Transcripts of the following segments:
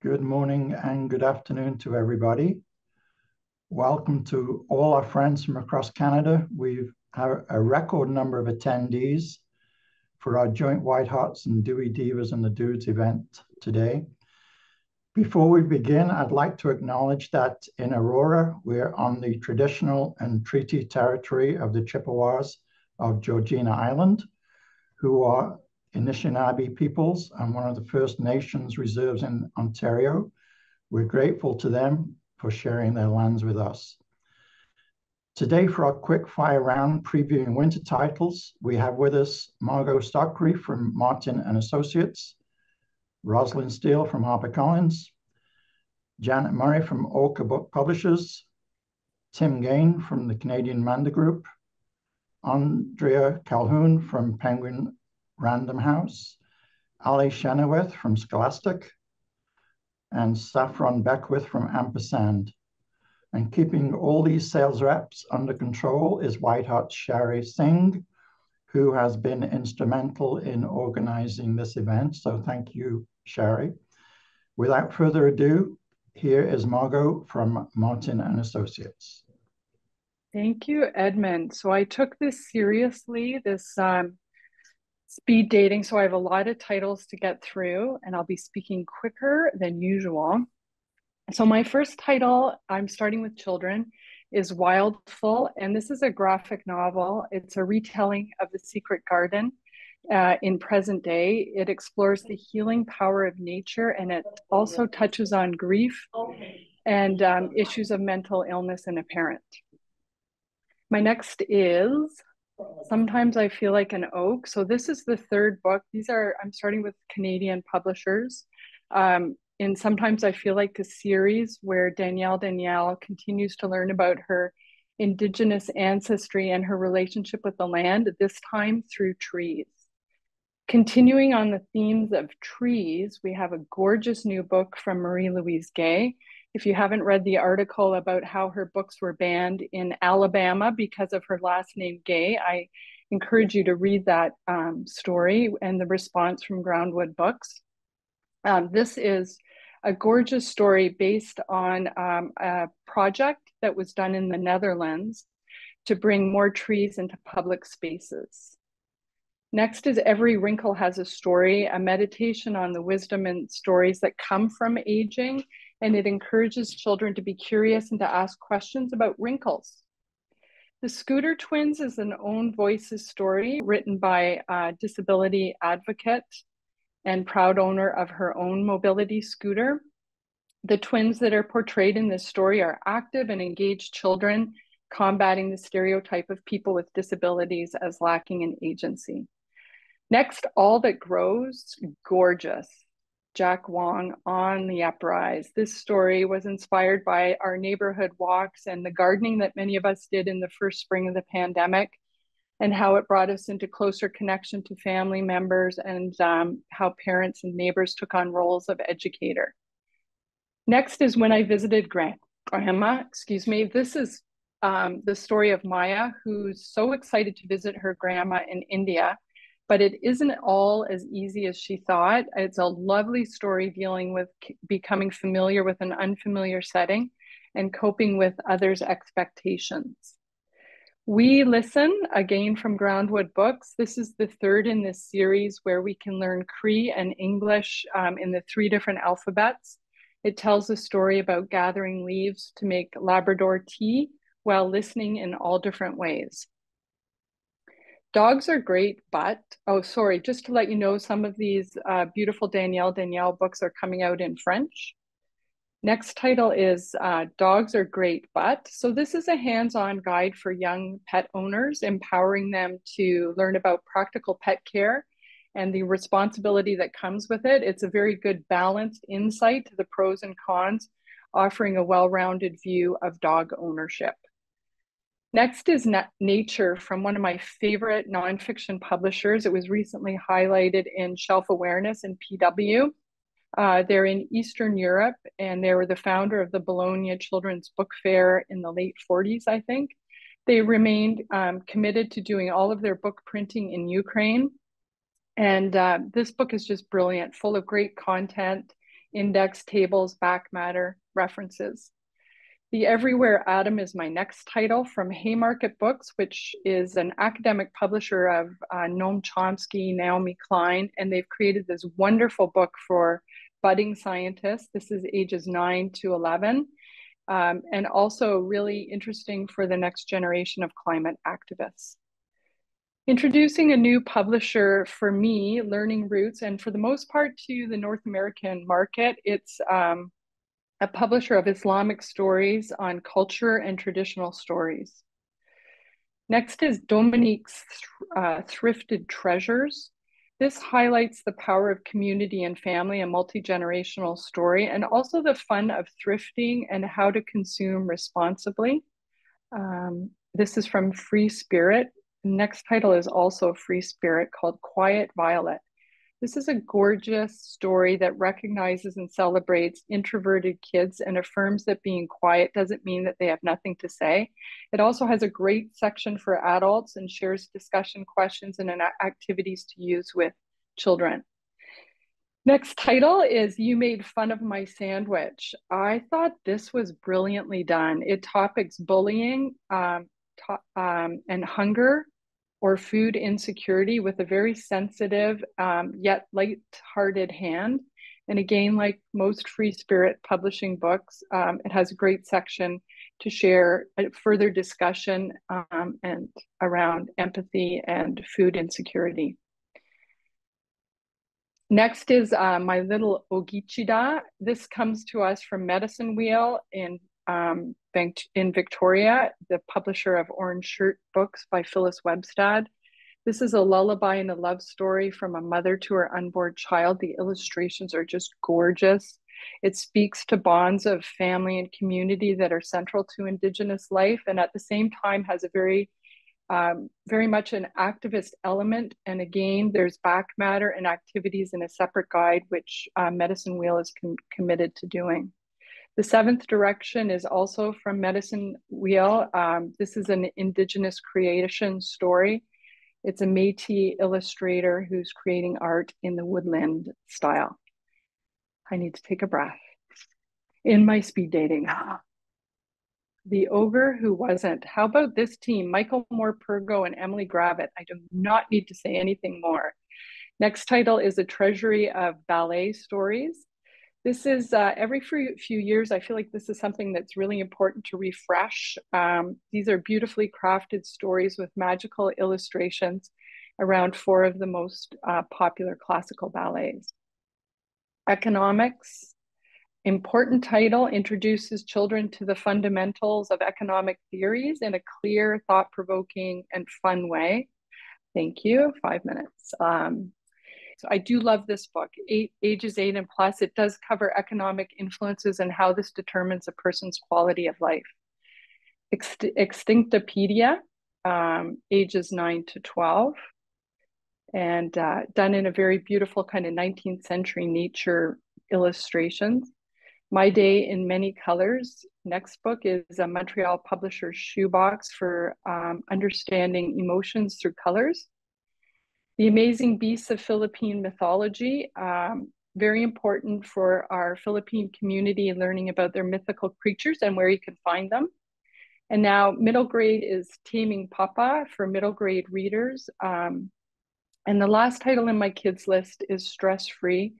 Good morning and good afternoon to everybody. Welcome to all our friends from across Canada. We've had a record number of attendees for our joint White Hots and Dewey Divas and the Dudes event today. Before we begin, I'd like to acknowledge that in Aurora, we're on the traditional and treaty territory of the Chippewas of Georgina Island, who are Anishinaabe peoples and one of the First Nations reserves in Ontario. We're grateful to them for sharing their lands with us. Today, for our quick fire round previewing winter titles, we have with us Margot Stokreef from Martin and Associates, Rosalyn Steele from HarperCollins, Janet Murie from Orca Book Publishers, Tim Gain from the Canadian Manda Group, Andrea Colquhoun from Penguin Random House, Allie Chenoweth from Scholastic, and Saffron Beckwith from Ampersand. And keeping all these sales reps under control is White Hot's Shari Singh, who has been instrumental in organizing this event. So thank you, Shari. Without further ado, here is Margot from Martin and Associates. Thank you, Edmund. So I took this seriously, this speed dating. So I have a lot of titles to get through and I'll be speaking quicker than usual. So my first title, I'm starting with children, is Wildful. And this is a graphic novel. It's a retelling of The Secret Garden in present day. It explores the healing power of nature and it also touches on grief and issues of mental illness in a parent. My next is Sometimes I Feel Like an Oak. So this is the third book. I'm starting with Canadian publishers. In Sometimes I Feel Like a series where Danielle continues to learn about her Indigenous ancestry and her relationship with the land, this time through trees. Continuing on the themes of trees, we have a gorgeous new book from Marie-Louise Gay. If you haven't read the article about how her books were banned in Alabama because of her last name Gay, I encourage you to read that story and the response from Groundwood Books. This is a gorgeous story based on a project that was done in the Netherlands to bring more trees into public spaces. Next is Every Wrinkle Has a Story, a meditation on the wisdom and stories that come from aging, and it encourages children to be curious and to ask questions about wrinkles. The Scooter Twins is an own voices story written by a disability advocate and proud owner of her own mobility scooter. The twins that are portrayed in this story are active and engaged children, combating the stereotype of people with disabilities as lacking in agency. Next, All That Grows, gorgeous. Jack Wong on the uprise. This story was inspired by our neighborhood walks and the gardening that many of us did in the first spring of the pandemic, and how it brought us into closer connection to family members and how parents and neighbors took on roles of educator. Next is When I Visited Grandma. This is the story of Maya, who's so excited to visit her grandma in India, but it isn't all as easy as she thought. It's a lovely story dealing with becoming familiar with an unfamiliar setting and coping with others' expectations. We Listen, again from Groundwood Books. This is the third in this series where we can learn Cree and English in the 3 different alphabets. It tells a story about gathering leaves to make Labrador tea while listening in all different ways. Dogs Are Great, but, just to let you know, some of these beautiful Danielle books are coming out in French. Next title is Dogs Are Great, but. So this is a hands-on guide for young pet owners, empowering them to learn about practical pet care and the responsibility that comes with it. It's a very good balanced insight to the pros and cons, offering a well-rounded view of dog ownership. Next is Nature from one of my favorite nonfiction publishers. It was recently highlighted in Shelf Awareness in PW. They're in Eastern Europe, and they were the founder of the Bologna Children's Book Fair in the late 40s, I think. They remained committed to doing all of their book printing in Ukraine. And this book is just brilliant, full of great content, index tables, back matter, references. The Everywhere Atom is my next title from Haymarket Books, which is an academic publisher of Noam Chomsky, Naomi Klein, and they've created this wonderful book for budding scientists. This is ages 9 to 11, and also really interesting for the next generation of climate activists. Introducing a new publisher for me, Learning Roots, and for the most part to the North American market. It's a publisher of Islamic stories on culture and traditional stories. Next is Dominique's Thrifted Treasures. This highlights the power of community and family, a multi-generational story, and also the fun of thrifting and how to consume responsibly. This is from Free Spirit. The next title is also Free Spirit, called Quiet Violet. This is a gorgeous story that recognizes and celebrates introverted kids and affirms that being quiet doesn't mean that they have nothing to say. It also has a great section for adults and shares discussion questions and activities to use with children. Next title is You Made Fun of My Sandwich. I thought this was brilliantly done. It topics bullying and hunger or food insecurity with a very sensitive yet light-hearted hand. And again, like most Free Spirit publishing books, it has a great section to share a further discussion and around empathy and food insecurity. Next is My Little Ogichida. This comes to us from Medicine Wheel in Victoria, the publisher of Orange Shirt Books by Phyllis Webstad. This is a lullaby and a love story from a mother to her unborn child. The illustrations are just gorgeous. It speaks to bonds of family and community that are central to Indigenous life, and at the same time has a very much an activist element. And again, there's back matter and activities in a separate guide, which Medicine Wheel is committed to doing. The Seventh Direction is also from Medicine Wheel. This is an Indigenous creation story. It's a Métis illustrator who's creating art in the woodland style. I need to take a breath. In my speed dating. The Ogre Who Wasn't. How about this team? Michael Moore-Purgo and Emily Gravitt. I do not need to say anything more. Next title is A Treasury of Ballet Stories. This is every few years, I feel like this is something that's really important to refresh. These are beautifully crafted stories with magical illustrations around 4 of the most popular classical ballets. Economics. Important title, introduces children to the fundamentals of economic theories in a clear, thought-provoking, and fun way. Thank you, 5 minutes. So I do love this book, ages 8 and plus. It does cover economic influences and how this determines a person's quality of life. Extinctopedia, ages 9 to 12. And done in a very beautiful kind of 19th century nature illustrations. My Day in Many Colors. Next book is a Montreal publisher's shoebox for understanding emotions through colors. The Amazing Beasts of Philippine Mythology, very important for our Philippine community, learning about their mythical creatures and where you can find them. And now middle grade is Taming Papa for middle grade readers. And the last title in my kids list is Stress Free,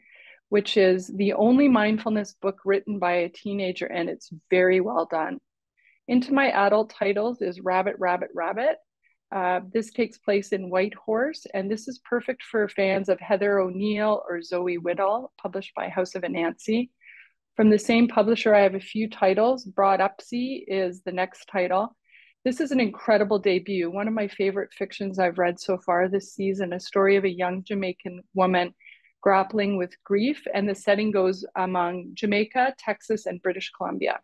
which is the only mindfulness book written by a teenager, and it's very well done. Into my adult titles is Rabbit, Rabbit, Rabbit. This takes place in Whitehorse, and this is perfect for fans of Heather O'Neill or Zoe Whittall, published by House of Anansi. From the same publisher, I have a few titles. Broad Upsea is the next title. This is an incredible debut, one of my favorite fictions I've read so far this season, a story of a young Jamaican woman grappling with grief, and the setting goes among Jamaica, Texas, and British Columbia.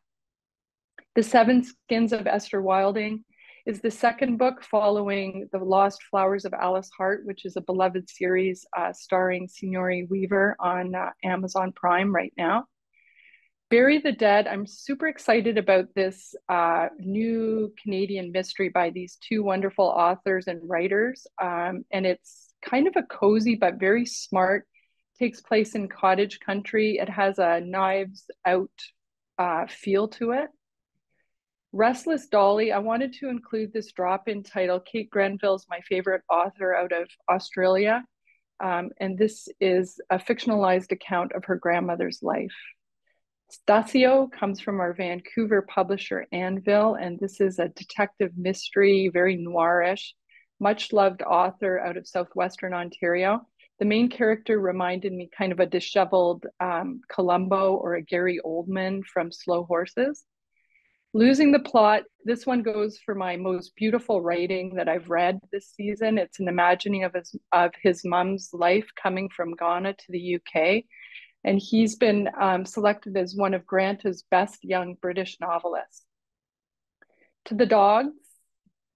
The Seven Skins of Esther Wilding is the second book following The Lost Flowers of Alice Hart, which is a beloved series starring Signori Weaver on Amazon Prime right now. Bury the Dead. I'm super excited about this new Canadian mystery by these 2 wonderful authors and writers. And it's kind of a cozy but very smart takes place in cottage country. It has a Knives Out feel to it. Restless Dolly, I wanted to include this drop-in title. Kate Grenville's my favorite author out of Australia. And this is a fictionalized account of her grandmother's life. Stasio comes from our Vancouver publisher, Anvil, and this is a detective mystery, very noirish, much loved author out of Southwestern Ontario. The main character reminded me kind of a disheveled Columbo or a Gary Oldman from Slow Horses. Losing the Plot, this one goes for my most beautiful writing that I've read this season. It's an imagining of his mom's life coming from Ghana to the UK. And he's been selected as one of Granta's best young British novelists. To the Dogs,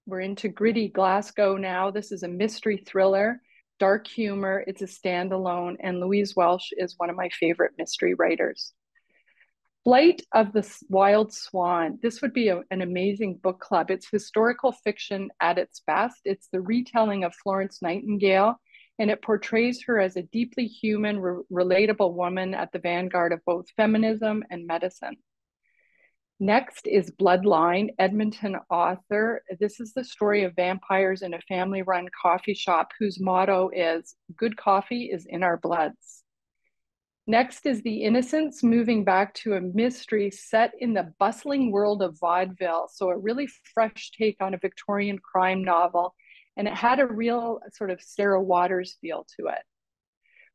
we're into gritty Glasgow now. This is a mystery thriller, dark humor. It's a standalone, and Louise Welsh is one of my favorite mystery writers. Flight of the Wild Swan. This would be an amazing book club. It's historical fiction at its best. It's the retelling of Florence Nightingale, and it portrays her as a deeply human, relatable woman at the vanguard of both feminism and medicine. Next is Bloodline, Edmonton author. This is the story of vampires in a family-run coffee shop whose motto is, "Good coffee is in our bloods." Next is The Innocents, moving back to a mystery set in the bustling world of vaudeville. So a really fresh take on a Victorian crime novel. And it had a real sort of Sarah Waters feel to it.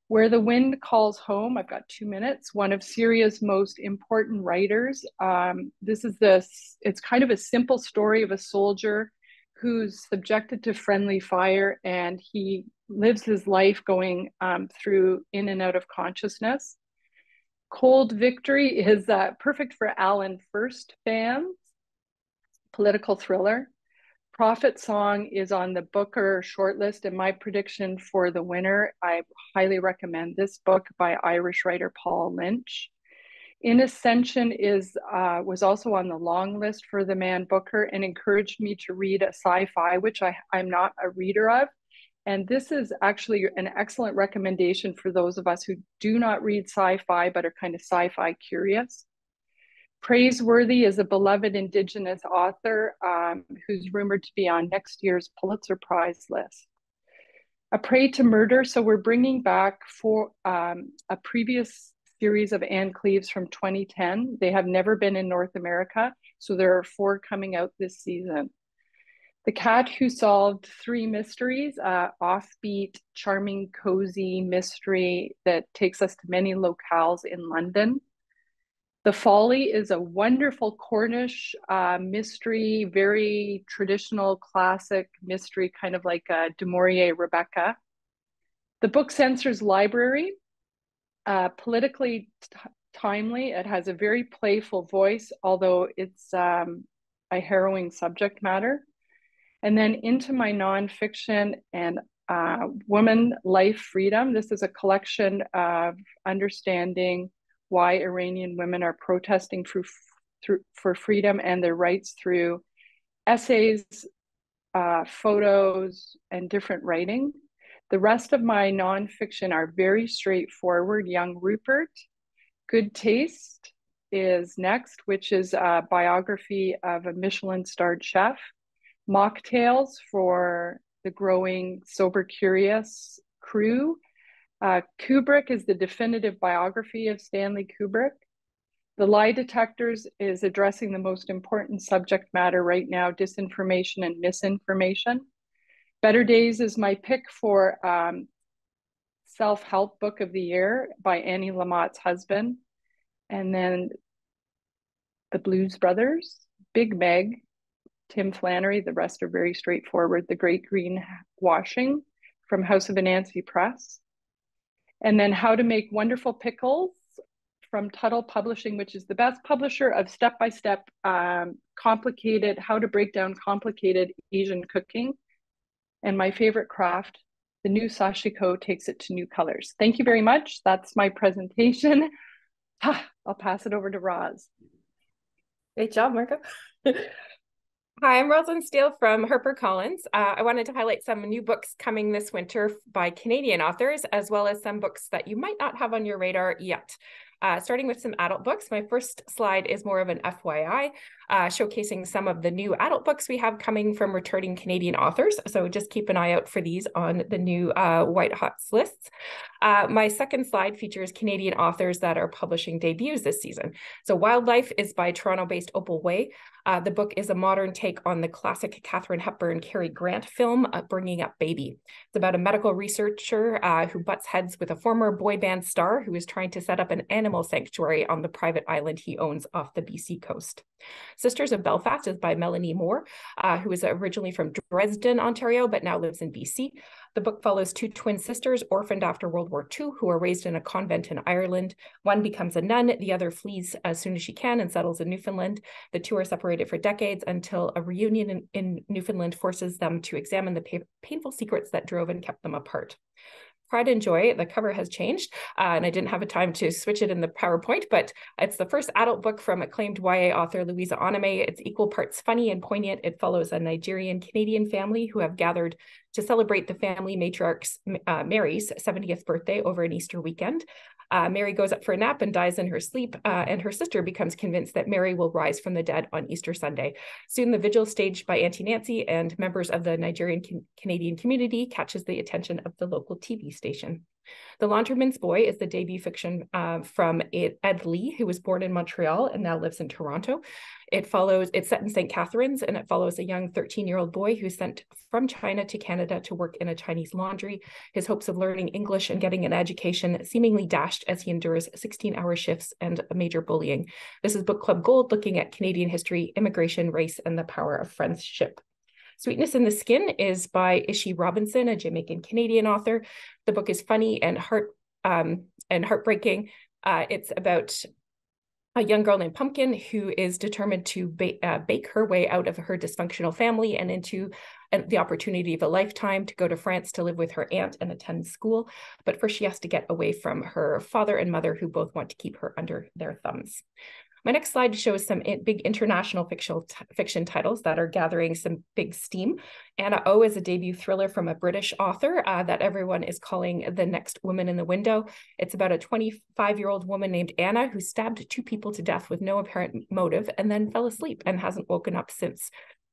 Where the Wind Calls Home, I've got 2 minutes, one of Syria's most important writers. It's kind of a simple story of a soldier who's subjected to friendly fire, and he lives his life going through in and out of consciousness. Cold Victory is perfect for Alan First fans, political thriller. Prophet Song is on the Booker shortlist, and my prediction for the winner, I highly recommend this book by Irish writer Paul Lynch. In Ascension was also on the long list for the Man Booker and encouraged me to read a sci-fi, which I'm not a reader of. And this is actually an excellent recommendation for those of us who do not read sci-fi but are kind of sci-fi curious. Praiseworthy is a beloved Indigenous author who's rumored to be on next year's Pulitzer Prize list. A Prey to Murder. So we're bringing back for a previous series of Anne Cleeves from 2010. They have never been in North America, so there are 4 coming out this season. The Cat Who Solved 3 Mysteries, offbeat, charming, cozy mystery that takes us to many locales in London. The Folly is a wonderful Cornish mystery, very traditional, classic mystery, kind of like Du Maurier Rebecca. The Book Censor's Library, politically timely. It has a very playful voice, although it's a harrowing subject matter. And then into my nonfiction and Woman, Life, Freedom. This is a collection of understanding why Iranian women are protesting for freedom and their rights through essays, photos, and different writing. The rest of my nonfiction are very straightforward. Young Rupert. Good Taste is next, which is a biography of a Michelin-starred chef. Mocktails for the growing sober curious crew. Kubrick is the definitive biography of Stanley Kubrick. The Lie Detectors is addressing the most important subject matter right now, disinformation and misinformation. Better Days is my pick for self-help book of the year by Annie Lamott's husband. And then The Blues Brothers, Big Meg, Tim Flannery. The rest are very straightforward. The Great Greenwashing from House of Anansi Press. And then How to Make Wonderful Pickles from Tuttle Publishing, which is the best publisher of step-by-step complicated, how to break down complicated Asian cooking. And my favorite craft, the new sashiko takes it to new colors. Thank you very much. That's my presentation. I'll pass it over to Roz. Great job, Margot. Hi, I'm Rosalyn Steele from HarperCollins. I wanted to highlight some new books coming this winter by Canadian authors, as well as some books that you might not have on your radar yet. Starting with some adult books, my first slide is more of an FYI, showcasing some of the new adult books we have coming from returning Canadian authors. So just keep an eye out for these on the new White Hots lists. My second slide features Canadian authors that are publishing debuts this season. So Wildlife is by Toronto-based Opal Way. The book is a modern take on the classic Katharine Hepburn Cary Grant film, Bringing Up Baby. It's about a medical researcher who butts heads with a former boy band star who is trying to set up an animal sanctuary on the private island he owns off the BC coast. Sisters of Belfast is by Melanie Moore, who is originally from Dresden, Ontario, but now lives in BC. The book follows two twin sisters orphaned after World War II who are raised in a convent in Ireland. One becomes a nun, the other flees as soon as she can and settles in Newfoundland. The two are separated for decades until a reunion in Newfoundland forces them to examine the painful secrets that drove and kept them apart. Pride and Joy, the cover has changed, and I didn't have a time to switch it in the PowerPoint, but it's the first adult book from acclaimed YA author Louisa Onome. It's equal parts funny and poignant. It follows a Nigerian-Canadian family who have gathered to celebrate the family matriarch's Mary's 70th birthday over an Easter weekend. Mary goes up for a nap and dies in her sleep, and her sister becomes convinced that Mary will rise from the dead on Easter Sunday. Soon the vigil staged by Auntie Nancy and members of the Nigerian-Canadian community catches the attention of the local TV station. The Laundryman's Boy is the debut fiction from Ed Lee, who was born in Montreal and now lives in Toronto. It's set in St. Catharines, and it follows a young 13-year-old boy who's sent from China to Canada to work in a Chinese laundry. His hopes of learning English and getting an education seemingly dashed as he endures 16-hour shifts and major bullying. This is Book Club Gold, looking at Canadian history, immigration, race, and the power of friendship. Sweetness in the Skin is by Ishi Robinson, a Jamaican-Canadian author. The book is funny and heartbreaking. It's about a young girl named Pumpkin who is determined to bake her way out of her dysfunctional family and into the opportunity of a lifetime to go to France to live with her aunt and attend school. But first she has to get away from her father and mother, who both want to keep her under their thumbs. My next slide shows some big international fiction titles that are gathering some big steam. Anna O is a debut thriller from a British author that everyone is calling the next woman in the window. It's about a 25-year-old woman named Anna who stabbed two people to death with no apparent motive and then fell asleep and hasn't woken up since.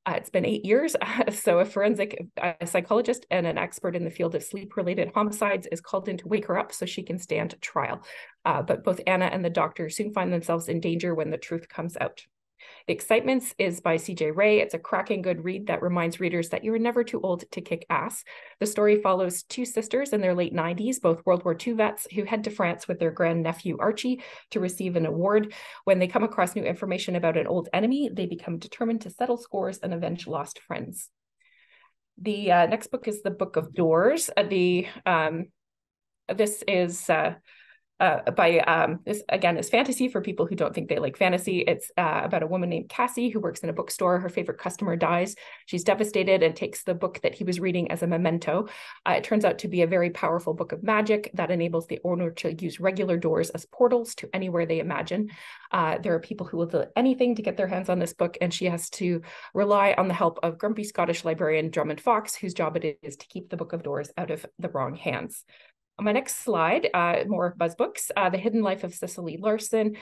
It's been 8 years, so a forensic psychologist and an expert in the field of sleep-related homicides is called in to wake her up so she can stand trial. But both Anna and the doctor soon find themselves in danger when the truth comes out. The Excitements is by C.J. Ray. It's a cracking good read that reminds readers that you're never too old to kick ass. The story follows two sisters in their late 90s, both World War II vets, who head to France with their grandnephew Archie to receive an award. When they come across new information about an old enemy, they become determined to settle scores and avenge lost friends. The next book is The Book of Doors. This is... this again is fantasy for people who don't think they like fantasy. It's about a woman named Cassie who works in a bookstore. Her favorite customer dies. She's devastated and takes the book that he was reading as a memento. It turns out to be a very powerful book of magic that enables the owner to use regular doors as portals to anywhere they imagine. There are people who will do anything to get their hands on this book, and she has to rely on the help of grumpy Scottish librarian Drummond Fox, whose job it is to keep the Book of Doors out of the wrong hands. On my next slide, more buzz books, The Hidden Life of Cicely Larson.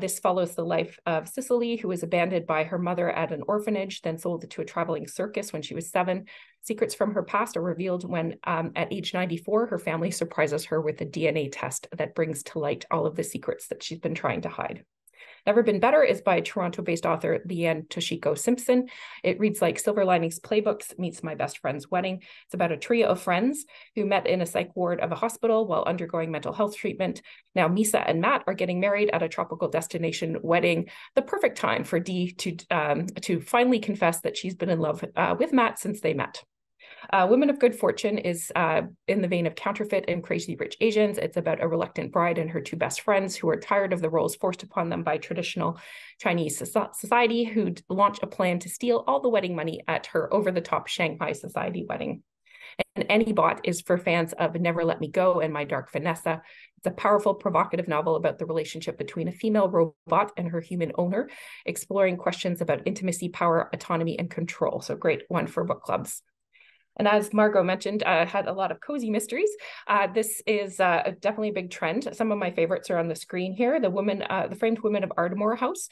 This follows the life of Cicely, who was abandoned by her mother at an orphanage, then sold to a traveling circus when she was 7. Secrets from her past are revealed when, at age 94, her family surprises her with a DNA test that brings to light all of the secrets that she's been trying to hide. Never Been Better is by Toronto-based author Leanne Toshiko Simpson. It reads like Silver Linings Playbooks meets My Best Friend's Wedding. It's about a trio of friends who met in a psych ward of a hospital while undergoing mental health treatment. Now Misa and Matt are getting married at a tropical destination wedding. The perfect time for Dee to finally confess that she's been in love with Matt since they met. Women of Good Fortune is in the vein of Counterfeit and Crazy Rich Asians. It's about a reluctant bride and her two best friends who are tired of the roles forced upon them by traditional Chinese society, who launch a plan to steal all the wedding money at her over-the-top Shanghai society wedding. And Any Bot is for fans of Never Let Me Go and My Dark Vanessa. It's a powerful, provocative novel about the relationship between a female robot and her human owner, exploring questions about intimacy, power, autonomy, and control. So great one for book clubs. And as Margot mentioned, had a lot of cozy mysteries. This is definitely a big trend. Some of my favorites are on the screen here. The Framed Women of Ardmore House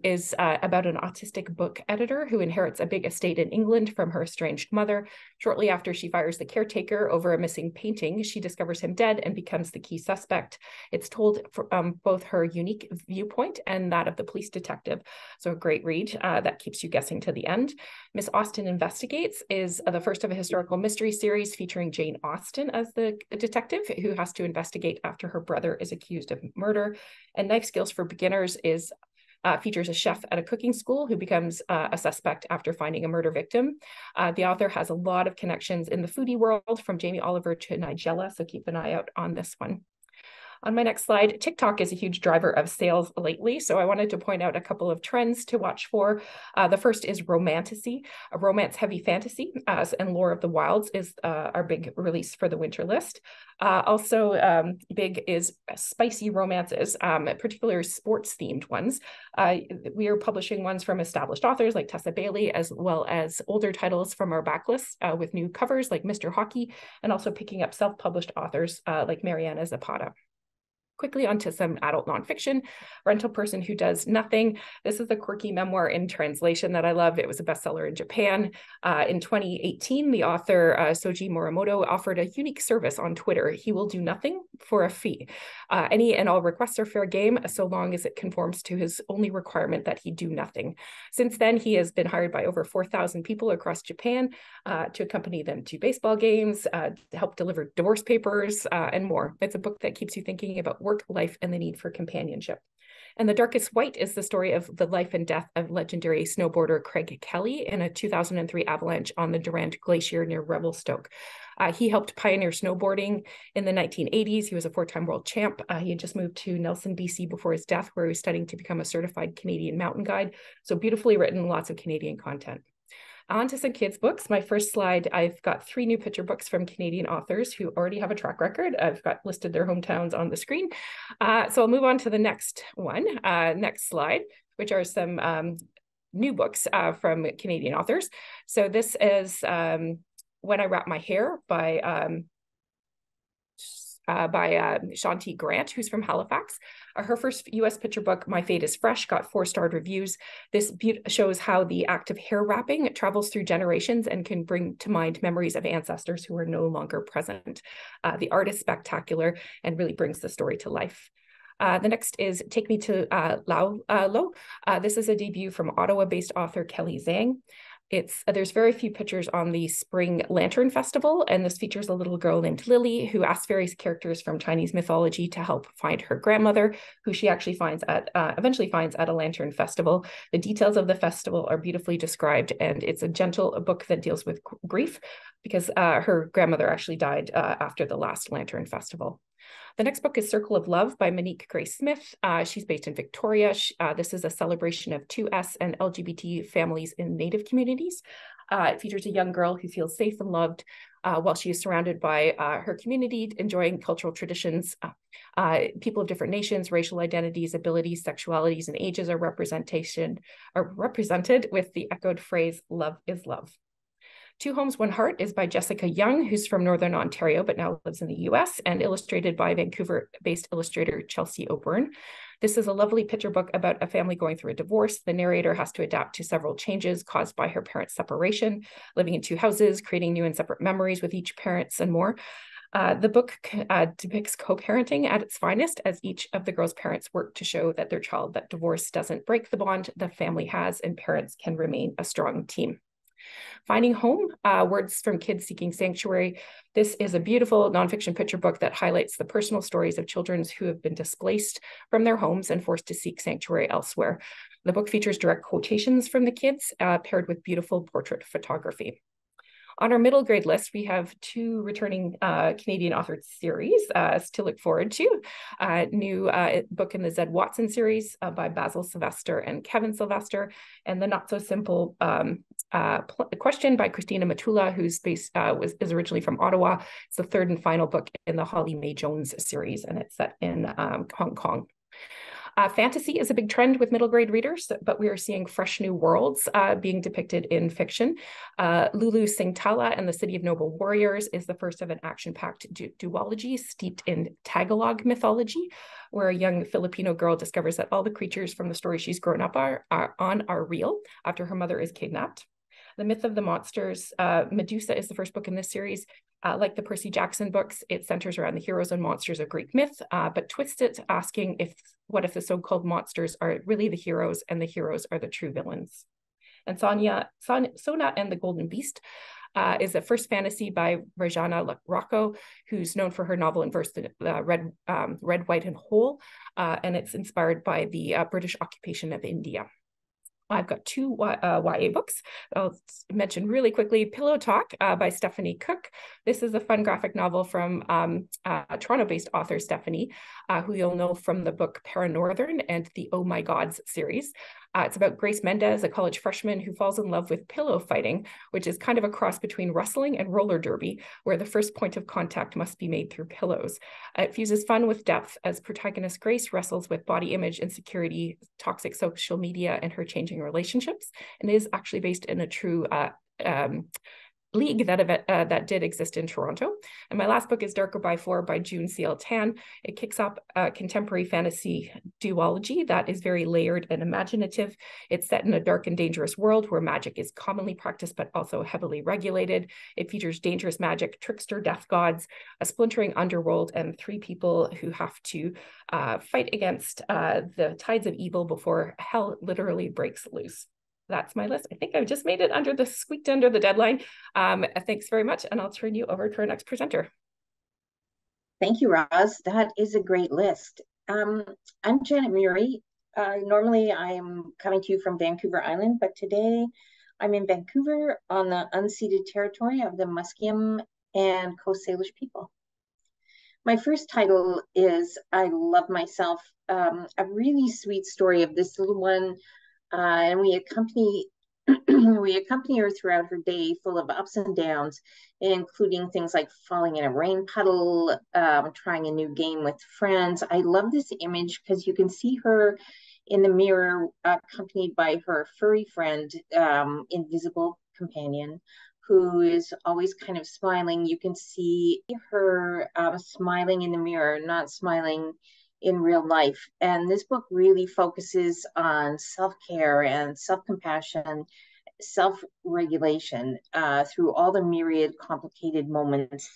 is about an autistic book editor who inherits a big estate in England from her estranged mother. Shortly after she fires the caretaker over a missing painting, she discovers him dead and becomes the key suspect. It's told from both her unique viewpoint and that of the police detective. So a great read that keeps you guessing to the end. Miss Austen Investigates is the first of a historical mystery series featuring Jane Austen as the detective who has to investigate after her brother is accused of murder. And Knife Skills for Beginners features a chef at a cooking school who becomes a suspect after finding a murder victim. The author has a lot of connections in the foodie world, from Jamie Oliver to Nigella, so keep an eye out on this one. On my next slide, TikTok is a huge driver of sales lately, so I wanted to point out a couple of trends to watch for. The first is romantasy, a romance-heavy fantasy, and Lore of the Wilds is our big release for the winter list. Also big is spicy romances, particularly sports-themed ones. We are publishing ones from established authors like Tessa Bailey, as well as older titles from our backlist with new covers like Mr. Hockey, and also picking up self-published authors like Mariana Zapata. Quickly onto some adult nonfiction. Rental Person Who Does Nothing. This is a quirky memoir in translation that I love. It was a bestseller in Japan. In 2018, the author Soji Morimoto offered a unique service on Twitter. He will do nothing for a fee. Any and all requests are fair game, so long as it conforms to his only requirement that he do nothing. Since then, he has been hired by over 4,000 people across Japan to accompany them to baseball games, to help deliver divorce papers, and more. It's a book that keeps you thinking about work, life, and the need for companionship. And The Darkest White is the story of the life and death of legendary snowboarder Craig Kelly in a 2003 avalanche on the Durand Glacier near Revelstoke. He helped pioneer snowboarding in the 1980s. He was a four-time world champ. He had just moved to Nelson, BC before his death, where he was studying to become a certified Canadian mountain guide. So beautifully written, lots of Canadian content. On to some kids' books. My first slide, I've got 3 new picture books from Canadian authors who already have a track record. I've got listed their hometowns on the screen. So I'll move on to the next one, next slide, which are some new books from Canadian authors. So this is When I Wrap My Hair by Shanti Grant, who's from Halifax. Her first US picture book, My Fate is Fresh, got 4-starred reviews. This shows how the act of hair wrapping travels through generations and can bring to mind memories of ancestors who are no longer present. The art is spectacular and really brings the story to life. The next is Take Me to Lao Lo. This is a debut from Ottawa-based author Kelly Zhang. There's very few pictures on the Spring Lantern Festival, and this features a little girl named Lily who asks various characters from Chinese mythology to help find her grandmother, who she actually eventually finds at a lantern festival. The details of the festival are beautifully described, and it's a gentle book that deals with grief because her grandmother actually died after the last lantern festival. The next book is Circle of Love by Monique Grace Smith. She's based in Victoria. This is a celebration of 2S and LGBT families in Native communities. It features a young girl who feels safe and loved while she is surrounded by her community, enjoying cultural traditions. People of different nations, racial identities, abilities, sexualities, and ages are represented with the echoed phrase, "Love is love." Two Homes, One Heart is by Jessica Young, who's from Northern Ontario, but now lives in the US, and illustrated by Vancouver-based illustrator Chelsea O'Byrne. This is a lovely picture book about a family going through a divorce. The narrator has to adapt to several changes caused by her parents' separation, living in 2 houses, creating new and separate memories with each parent, and more. The book depicts co-parenting at its finest as each of the girls' parents work to show that their child that divorce doesn't break the bond the family has, and parents can remain a strong team. Finding Home, Words from Kids Seeking Sanctuary. This is a beautiful nonfiction picture book that highlights the personal stories of children who have been displaced from their homes and forced to seek sanctuary elsewhere. The book features direct quotations from the kids, paired with beautiful portrait photography. On our middle grade list, we have 2 returning Canadian authored series to look forward to. New book in the Zed Watson series by Basil Sylvester and Kevin Sylvester, and the Not So Simple Question by Christina Matula, who's is originally from Ottawa. It's the third and final book in the Holly Mae Jones series, and it's set in Hong Kong. Fantasy is a big trend with middle grade readers, but we are seeing fresh new worlds being depicted in fiction. Lulu Singtala and the City of Noble Warriors is the first of an action-packed duology steeped in Tagalog mythology, where a young Filipino girl discovers that all the creatures from the story she's grown up on are real after her mother is kidnapped. The Myth of the Monsters, Medusa is the first book in this series. Like the Percy Jackson books, it centers around the heroes and monsters of Greek myth, but twists it, asking what if the so-called monsters are really the heroes and the heroes are the true villains. And Sona and the Golden Beast is a first fantasy by Rajana Rocco, who's known for her novel in verse, Red, White, and Whole, and it's inspired by the British occupation of India. I've got two YA books. I'll mention really quickly Pillow Talk by Stephanie Cook. This is a fun graphic novel from Toronto-based author Stephanie, who you'll know from the book Paranorthern and the Oh My Gods series. It's about Grace Mendez, a college freshman who falls in love with pillow fighting, which is kind of a cross between wrestling and roller derby, where the first point of contact must be made through pillows. It fuses fun with depth as protagonist Grace wrestles with body image insecurity, toxic social media, and her changing relationships, and is actually based in a true league that did exist in Toronto. And my last book is Darker by Four by June C.L. Tan. It kicks up a contemporary fantasy duology that is very layered and imaginative. It's set in a dark and dangerous world where magic is commonly practiced but also heavily regulated. It features dangerous magic, trickster death gods, a splintering underworld, and three people who have to fight against the tides of evil before hell literally breaks loose. That's my list. I think I've just made it squeaked under the deadline. Thanks very much. And I'll turn you over to our next presenter. Thank you, Roz. That is a great list. I'm Janet Murie. Normally I'm coming to you from Vancouver Island, but today I'm in Vancouver on the unceded territory of the Musqueam and Coast Salish people. My first title is I Love Myself, a really sweet story of this little one. And we accompany her throughout her day, full of ups and downs, including things like falling in a rain puddle, trying a new game with friends. I love this image because you can see her in the mirror, accompanied by her furry friend, invisible companion, who is always kind of smiling. You can see her smiling in the mirror, not smiling in real life. And this book really focuses on self-care and self-compassion, self-regulation through all the myriad complicated moments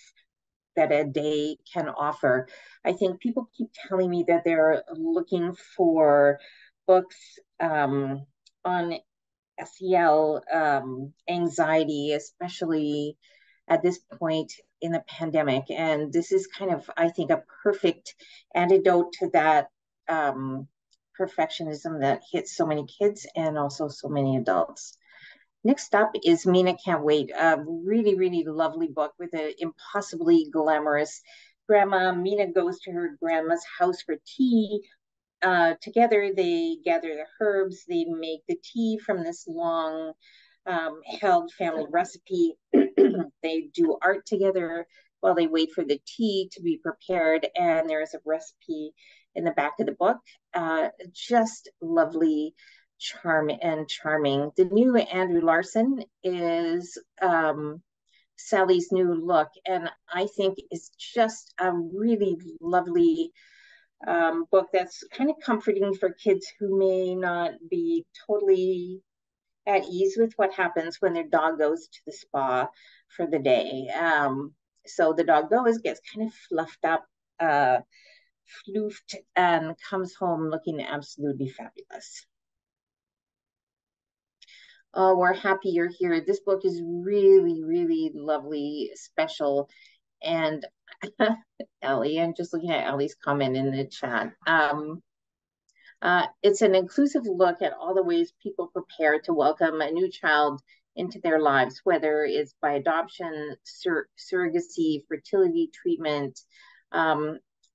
that a day can offer. I think people keep telling me that they're looking for books on SEL, anxiety, especially at this point in the pandemic. And this is kind of, I think, a perfect antidote to that perfectionism that hits so many kids and also so many adults. Next up is Mina Can't Wait, a really, really lovely book with an impossibly glamorous grandma. Mina goes to her grandma's house for tea. Together, they gather the herbs, they make the tea from this long held family recipe. They do art together while they wait for the tea to be prepared, and there's a recipe in the back of the book. Just lovely, charming. The new Andrew Larson is Sally's new look, and I think is just a really lovely book that's kind of comforting for kids who may not be totally at ease with what happens when their dog goes to the spa for the day. So the dog gets kind of fluffed up, floofed, and comes home looking absolutely fabulous. Oh, we're happy you're here. This book is really, really lovely, special. And Allie, I'm just looking at Allie's comment in the chat. It's an inclusive look at all the ways people prepare to welcome a new child into their lives, whether it's by adoption, surrogacy, fertility treatment.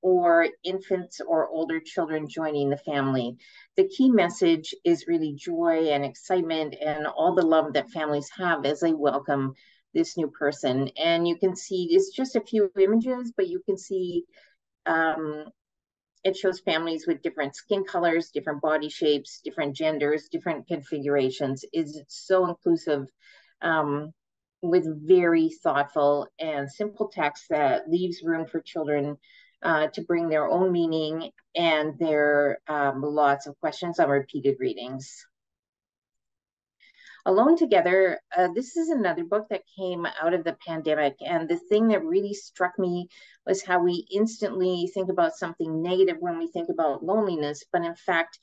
or infants or older children joining the family. The key message is really joy and excitement and all the love that families have as they welcome this new person. And you can see, it's just a few images, but you can see it shows families with different skin colors, different body shapes, different genders, different configurations. It's so inclusive, with very thoughtful and simple text that leaves room for children to bring their own meaning, and there are lots of questions on repeated readings. Alone Together, this is another book that came out of the pandemic. And the thing that really struck me was how we instantly think about something negative when we think about loneliness. But in fact,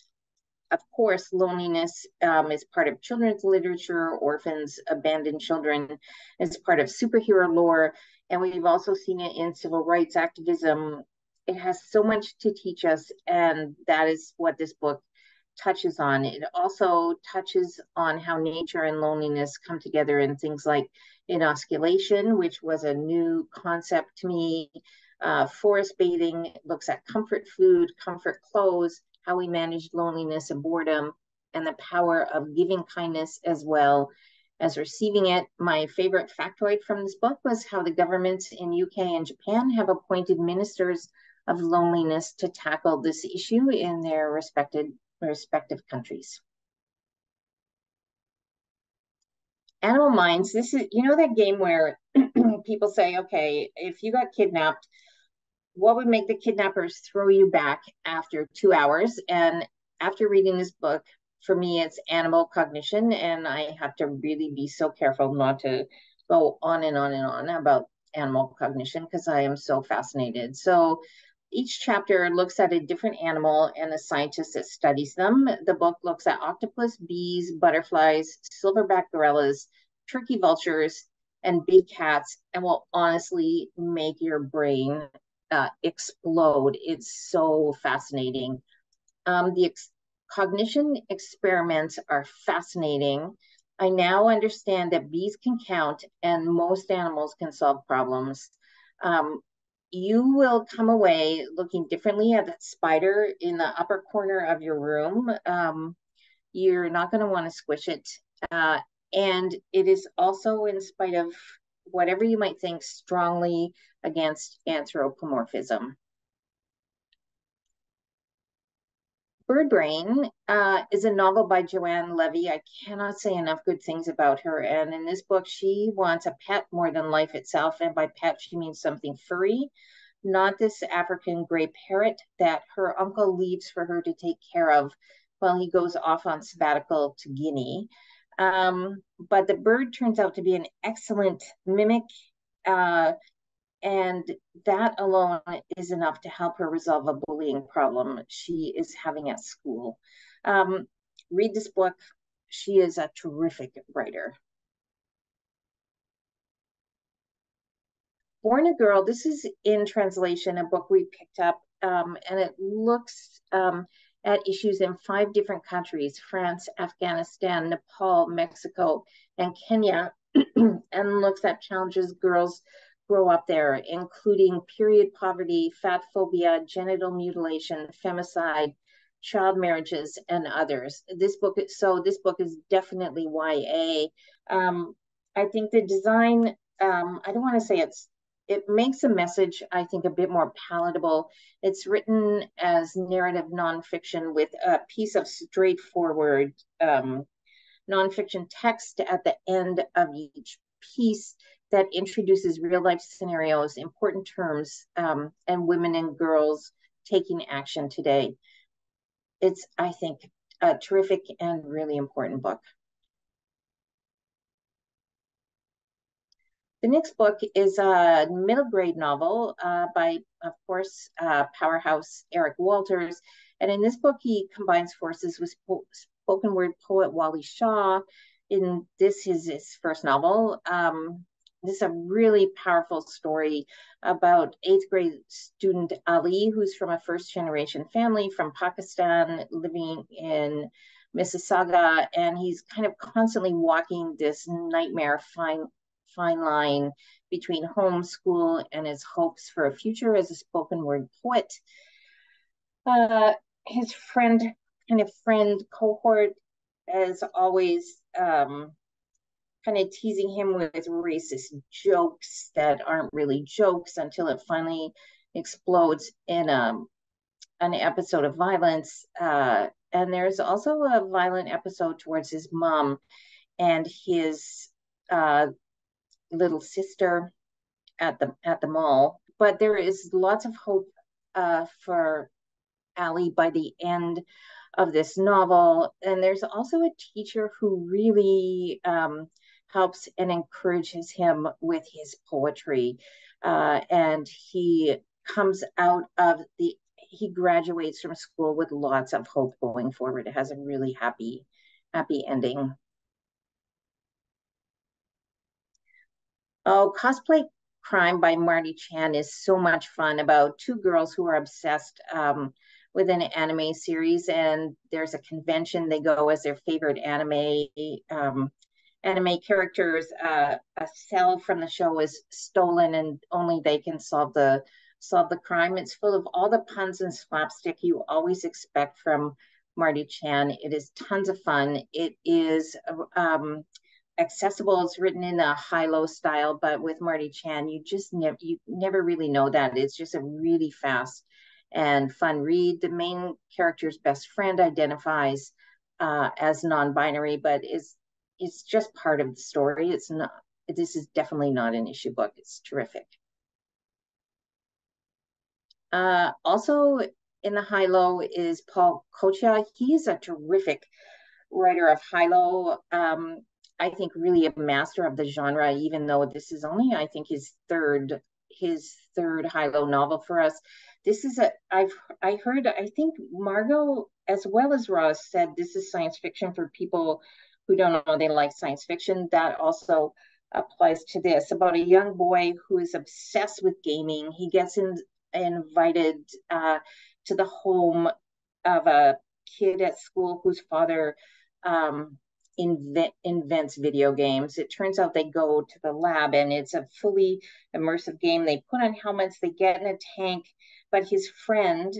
of course, loneliness is part of children's literature, orphans, abandoned children, is part of superhero lore. And we've also seen it in civil rights activism. It has so much to teach us. And that is what this book touches on. It also touches on how nature and loneliness come together in things like inosculation, which was a new concept to me. Forest bathing looks at comfort food, comfort clothes, how we manage loneliness and boredom, and the power of giving kindness as well as receiving it. My favorite factoid from this book was how the governments in UK and Japan have appointed ministers of loneliness to tackle this issue in their respective countries. Animal Minds, this is, that game where people say, okay, if you got kidnapped, what would make the kidnappers throw you back after 2 hours? And after reading this book, for me, it's animal cognition, and I have to really be so careful not to go on and on and on about animal cognition because I am so fascinated. So each chapter looks at a different animal and a scientist that studies them. The book looks at octopus, bees, butterflies, silverback gorillas, turkey vultures, and big cats, and will honestly make your brain explode. It's so fascinating. The cognition experiments are fascinating. I now understand that bees can count and most animals can solve problems. You will come away looking differently at that spider in the upper corner of your room. You're not going to want to squish it. And it is also, in spite of whatever you might think, strongly against anthropomorphism. Bird Brain is a novel by Joanne Levy. I cannot say enough good things about her. And in this book, she wants a pet more than life itself. And by pet, she means something furry, not this African gray parrot that her uncle leaves for her to take care of while he goes off on sabbatical to Guinea. But the bird turns out to be an excellent mimic, and that alone is enough to help her resolve a bullying problem she is having at school. Read this book. She is a terrific writer. Born a Girl, this is in translation, a book we picked up, and it looks at issues in 5 different countries: France, Afghanistan, Nepal, Mexico, and Kenya, and looks at challenges girls grow up there, including period poverty, fat phobia, genital mutilation, femicide, child marriages, and others. This book is definitely YA. I think the design, I don't want to say it makes the message, I think, a bit more palatable. It's written as narrative nonfiction with a piece of straightforward nonfiction text at the end of each piece that introduces real life scenarios, important terms, and women and girls taking action today. It's, I think, a terrific and really important book. The next book is a middle grade novel by, of course, powerhouse Eric Walters. And in this book, he combines forces with spoken word poet Wally Shaw. This is his first novel. This is a really powerful story about 8th grade student Allie, who's from a first-generation family from Pakistan living in Mississauga, and he's kind of constantly walking this nightmare fine line between homeschool and his hopes for a future as a spoken word poet. His friend cohort is always kind of teasing him with racist jokes that aren't really jokes until it finally explodes in an episode of violence. And there's also a violent episode towards his mom and his little sister at the mall. But there is lots of hope for Allie by the end of this novel. And there's also a teacher who really helps and encourages him with his poetry. And he graduates from school with lots of hope going forward. It has a really happy ending. Oh, Cosplay Crime by Marty Chan is so much fun, about two girls who are obsessed with an anime series, and there's a convention they go as their favorite anime characters. A cell from the show is stolen, and only they can solve the crime. It's full of all the puns and slapstick you always expect from Marty Chan. It is tons of fun. It is accessible. It's written in a high-low style, but with Marty Chan, you never really know that. It's just a really fast and fun read. The main character's best friend identifies as non-binary, but it's just part of the story. This is definitely not an issue book. It's terrific. Also in the high-low is Paul Kocha. He's a terrific writer of high-low. I think really a master of the genre, even though this is only, I think, his third high-low novel for us. This is I think Margot as well as Ross said this is science fiction for people who don't know they like science fiction. That also applies to this, about a young boy who is obsessed with gaming. He gets invited to the home of a kid at school whose father invents video games. It turns out they go to the lab and it's a fully immersive game. They put on helmets, they get in a tank, but his friend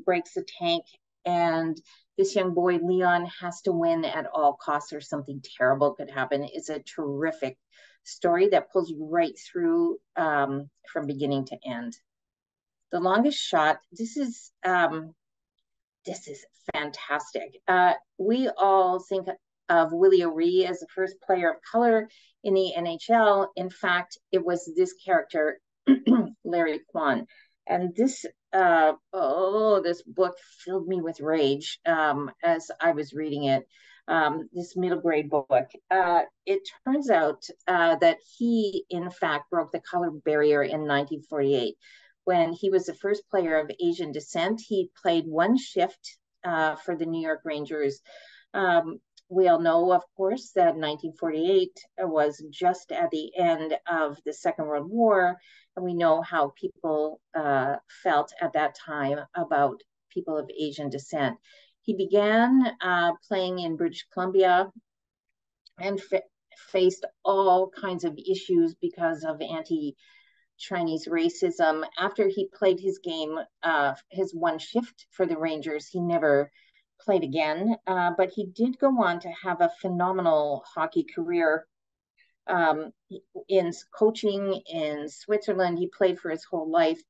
breaks the tank, and this young boy, Leon, has to win at all costs or something terrible could happen. It's a terrific story that pulls you right through from beginning to end. The Longest Shot, this is fantastic. We all think of Willie O'Ree as the first player of color in the NHL. In fact, it was this character, Larry Kwan. And this book filled me with rage as I was reading it. This middle grade book. It turns out that he, in fact, broke the color barrier in 1948. When he was the first player of Asian descent, he played one shift for the New York Rangers. We all know, of course, that 1948 was just at the end of the Second World War, and we know how people felt at that time about people of Asian descent. He began playing in British Columbia and faced all kinds of issues because of anti-Chinese racism. After he played his game, his one shift for the Rangers, he never played again, but he did go on to have a phenomenal hockey career in coaching in Switzerland. He played for his whole life.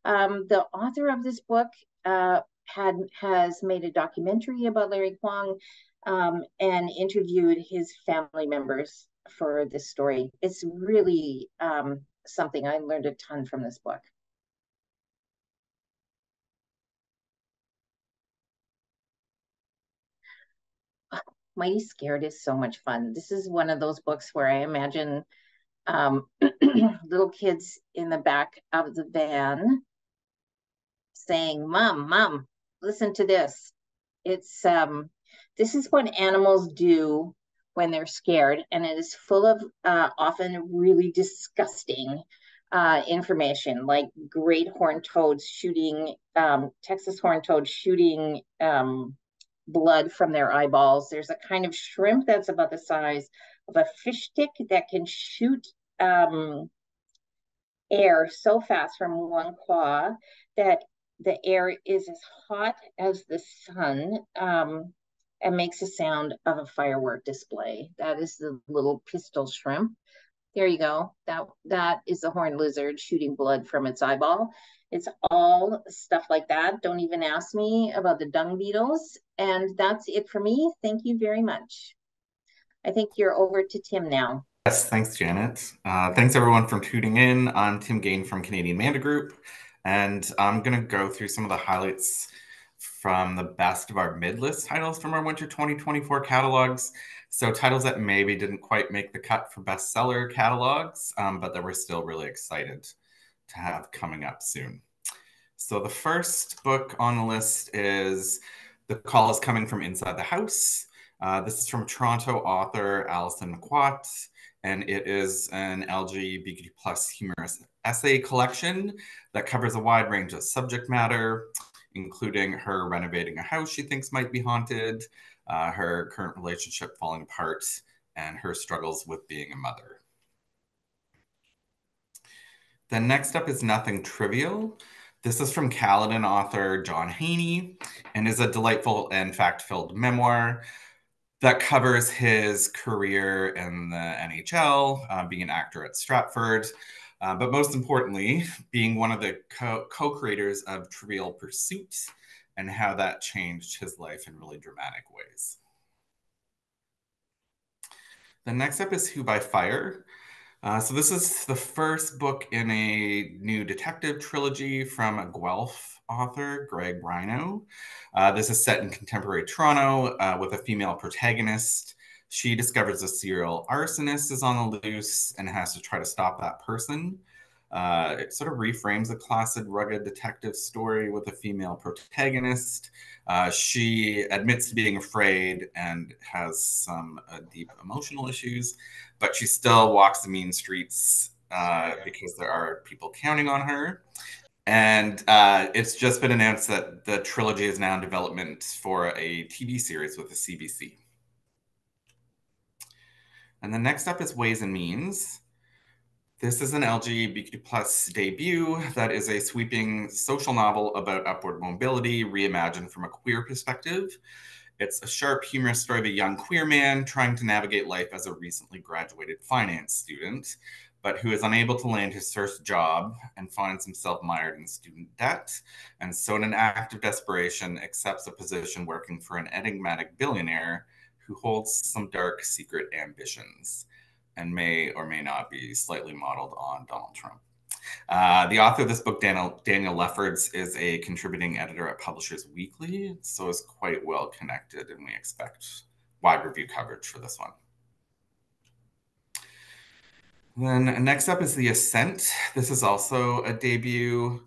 The author of this book has made a documentary about Larry Kwong and interviewed his family members for this story. It's really something. I learned a ton from this book. Mighty Scared is so much fun. This is one of those books where I imagine little kids in the back of the van saying, "Mom, listen to this." It's this is what animals do when they're scared, and it is full of often really disgusting information, like great horned toads shooting, Texas horned toads shooting blood from their eyeballs. There's a kind of shrimp that's about the size of a fish stick that can shoot air so fast from one claw that the air is as hot as the sun, and makes the sound of a firework display. That is the little pistol shrimp. There you go. That is the horned lizard shooting blood from its eyeball. It's all stuff like that. Don't even ask me about the dung beetles. And that's it for me. Thank you very much. I think you're over to Tim now. Yes, thanks, Janet. Thanks everyone for tuning in. I'm Tim Gain from Canadian Manda Group, and I'm going to go through some of the highlights from the best of our mid-list titles from our Winter 2024 catalogs. So titles that maybe didn't quite make the cut for bestseller catalogs, but that we're still really excited to have coming up soon. So the first book on the list is The Call is Coming from Inside the House. This is from Toronto author Alison McQuat, and it is an LGBTQ plus humorous essay collection that covers a wide range of subject matter, including her renovating a house she thinks might be haunted, her current relationship falling apart, and her struggles with being a mother. Then next up is Nothing Trivial. This is from Caledon author John Haney and is a delightful and fact-filled memoir that covers his career in the NHL, being an actor at Stratford, but most importantly, being one of the co-creators of Trivial Pursuit and how that changed his life in really dramatic ways. The next up is Who by Fire. So this is the first book in a new detective trilogy from a Guelph author, Greg Rhino. This is set in contemporary Toronto with a female protagonist. She discovers a serial arsonist is on the loose and has to try to stop that person. It sort of reframes a classic rugged detective story with a female protagonist. She admits to being afraid and has some deep emotional issues, but she still walks the mean streets because there are people counting on her. And it's just been announced that the trilogy is now in development for a TV series with the CBC. And the next up is Ways and Means. This is an LGBTQ plus debut that is a sweeping social novel about upward mobility, reimagined from a queer perspective. It's a sharp, humorous story of a young queer man trying to navigate life as a recently graduated finance student, but who is unable to land his first job and finds himself mired in student debt. And so in an act of desperation, accepts a position working for an enigmatic billionaire who holds some dark secret ambitions and may or may not be slightly modeled on Donald Trump. The author of this book, Daniel Leffords, is a contributing editor at Publishers Weekly, so is quite well connected, and we expect wide review coverage for this one. Then next up is The Ascent. This is also a debut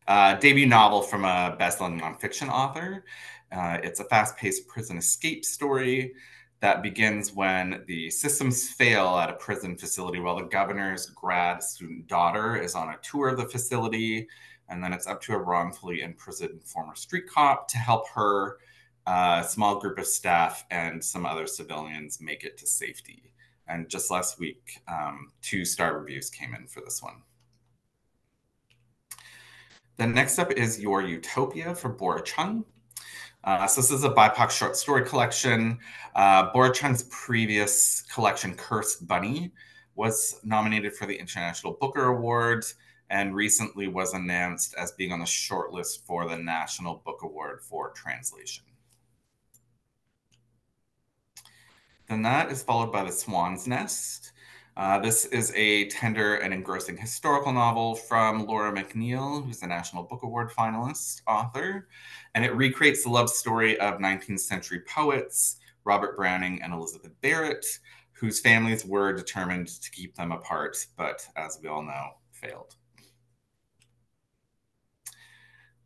novel from a best-selling nonfiction author. It's a fast-paced prison escape story that begins when the systems fail at a prison facility while the governor's grad student daughter is on a tour of the facility. And then it's up to a wrongfully imprisoned former street cop to help her, a small group of staff, and some other civilians make it to safety. And just last week, 2-star reviews came in for this one. Then next up is Your Utopia for Bora Chung. So this is a BIPOC short story collection. Bora Chung's previous collection, Cursed Bunny, was nominated for the International Booker Award and recently was announced as being on the shortlist for the National Book Award for Translation. Then that is followed by The Swan's Nest. This is a tender and engrossing historical novel from Laura McNeill, who's the National Book Award finalist author, and it recreates the love story of 19th century poets, Robert Browning and Elizabeth Barrett, whose families were determined to keep them apart, but as we all know, failed.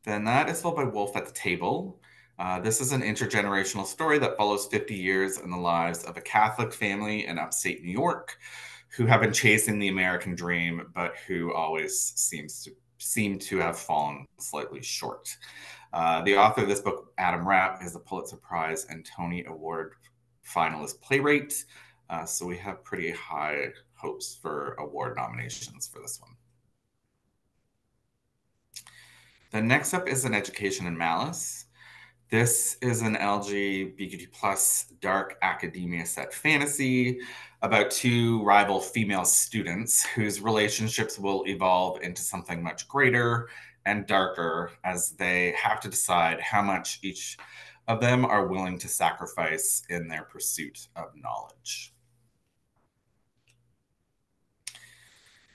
Then that is followed by Wolf at the Table. This is an intergenerational story that follows 50 years in the lives of a Catholic family in upstate New York who have been chasing the American dream, but who always seem to have fallen slightly short. The author of this book, Adam Rapp, is a Pulitzer Prize and Tony Award finalist playwright. So we have pretty high hopes for award nominations for this one. Then next up is An Education in Malice. This is an LGBTQ plus dark academia set fantasy about two rival female students whose relationships will evolve into something much greater and darker as they have to decide how much each of them are willing to sacrifice in their pursuit of knowledge.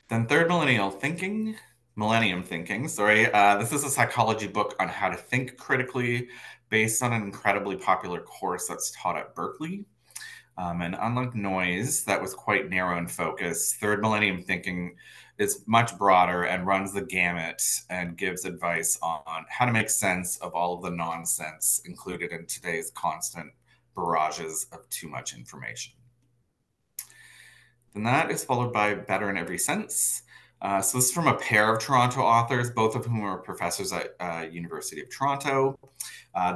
Then Third Millennium Thinking. This is a psychology book on how to think critically based on an incredibly popular course that's taught at Berkeley. And unlike Noise, that was quite narrow in focus, Third Millennium Thinking is much broader and runs the gamut and gives advice on how to make sense of all of the nonsense included in today's constant barrages of too much information. Then that is followed by Better in Every Sense. So this is from a pair of Toronto authors, both of whom are professors at University of Toronto.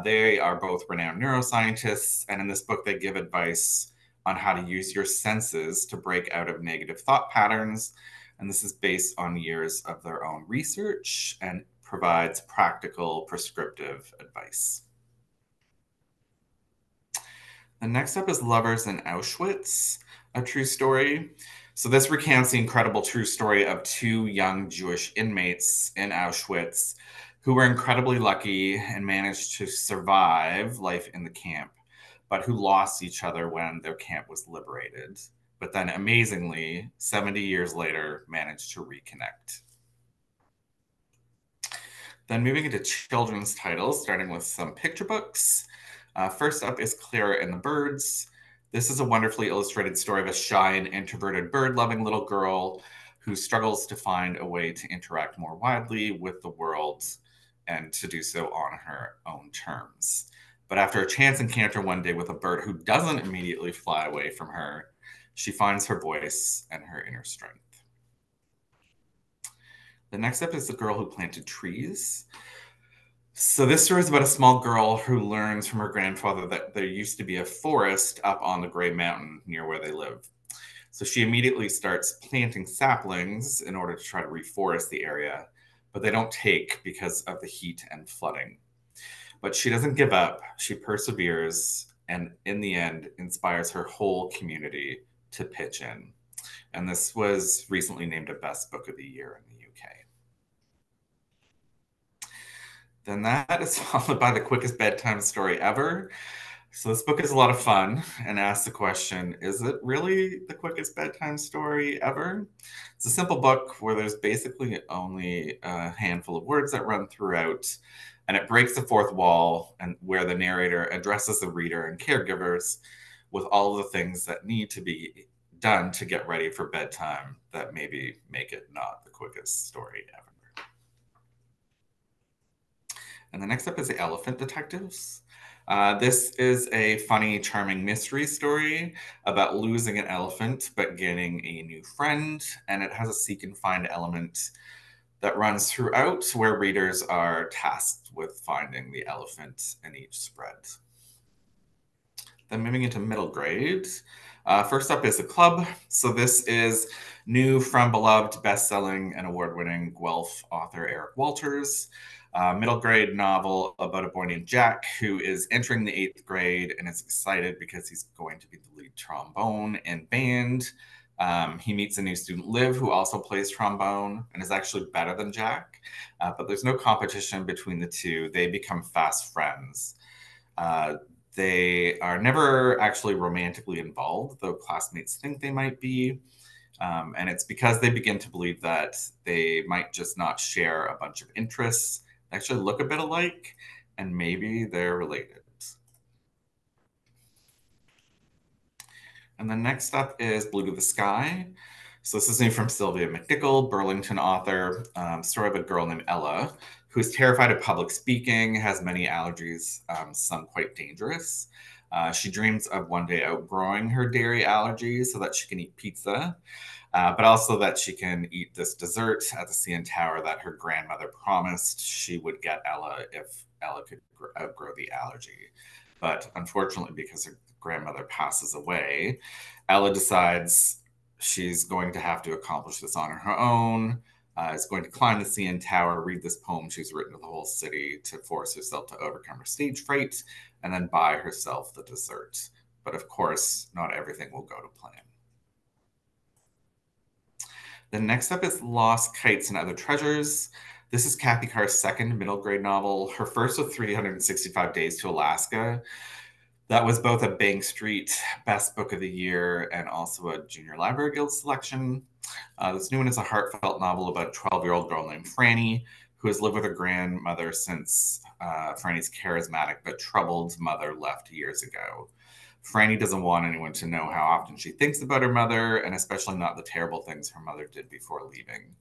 They are both renowned neuroscientists, and in this book, they give advice on how to use your senses to break out of negative thought patterns. And this is based on years of their own research and provides practical prescriptive advice. The next up is Lovers in Auschwitz, a true story. So this recounts the incredible true story of two young Jewish inmates in Auschwitz who were incredibly lucky and managed to survive life in the camp, but who lost each other when their camp was liberated. But then amazingly, 70 years later, managed to reconnect. Then moving into children's titles, starting with some picture books. First up is Clara and the Birds. This is a wonderfully illustrated story of a shy and introverted bird-loving little girl who struggles to find a way to interact more widely with the world and to do so on her own terms. But after a chance encounter one day with a bird who doesn't immediately fly away from her, she finds her voice and her inner strength. The next up is The Girl Who Planted Trees. So this story is about a small girl who learns from her grandfather that there used to be a forest up on the Grey Mountain near where they live. So she immediately starts planting saplings in order to try to reforest the area, but they don't take because of the heat and flooding. But she doesn't give up. She perseveres and in the end inspires her whole community to pitch in. And this was recently named a Best Book of the Year in the UK. Then that is followed by The Quickest Bedtime Story Ever. So this book is a lot of fun and asks the question, is it really the quickest bedtime story ever? It's a simple book where there's basically only a handful of words that run throughout, and it breaks the fourth wall and where the narrator addresses the reader and caregivers with all of the things that need to be done to get ready for bedtime that maybe make it not the quickest story ever. And the next up is The Elephant Detectives. This is a funny, charming mystery story about losing an elephant but getting a new friend, and it has a seek and find element that runs throughout where readers are tasked with finding the elephant in each spread. Then moving into middle grade. First up is The Club. So this is new from beloved best-selling and award-winning Guelph author Eric Walters. Middle grade novel about a boy named Jack who is entering the 8th grade and is excited because he's going to be the lead trombone in band. He meets a new student, Liv, who also plays trombone and is actually better than Jack. But there's no competition between the two. They become fast friends. They are never actually romantically involved, though classmates think they might be. And it's because they begin to believe that they might just not share a bunch of interests, actually look a bit alike, and maybe they're related. And the next up is Blue to the Sky. So this is new from Sylvia McNichol, Burlington author, story of a girl named Ella, who's terrified of public speaking, has many allergies, some quite dangerous. She dreams of one day outgrowing her dairy allergies so that she can eat pizza, but also that she can eat this dessert at the CN Tower that her grandmother promised she would get Ella if Ella could outgrow the allergy. But unfortunately, because her grandmother passes away, Ella decides she's going to have to accomplish this on her own, is going to climb the CN Tower, read this poem she's written to the whole city to force herself to overcome her stage fright, and then buy herself the dessert. But of course, not everything will go to plan. Then next up is Lost Kites and Other Treasures. This is Kathy Carr's second middle grade novel, her first of 365 Days to Alaska. That was both a Bank Street Best Book of the Year and also a Junior Library Guild selection. This new one is a heartfelt novel about a 12-year-old girl named Franny, who has lived with her grandmother since Franny's charismatic but troubled mother left years ago. Franny doesn't want anyone to know how often she thinks about her mother, and especially not the terrible things her mother did before leaving.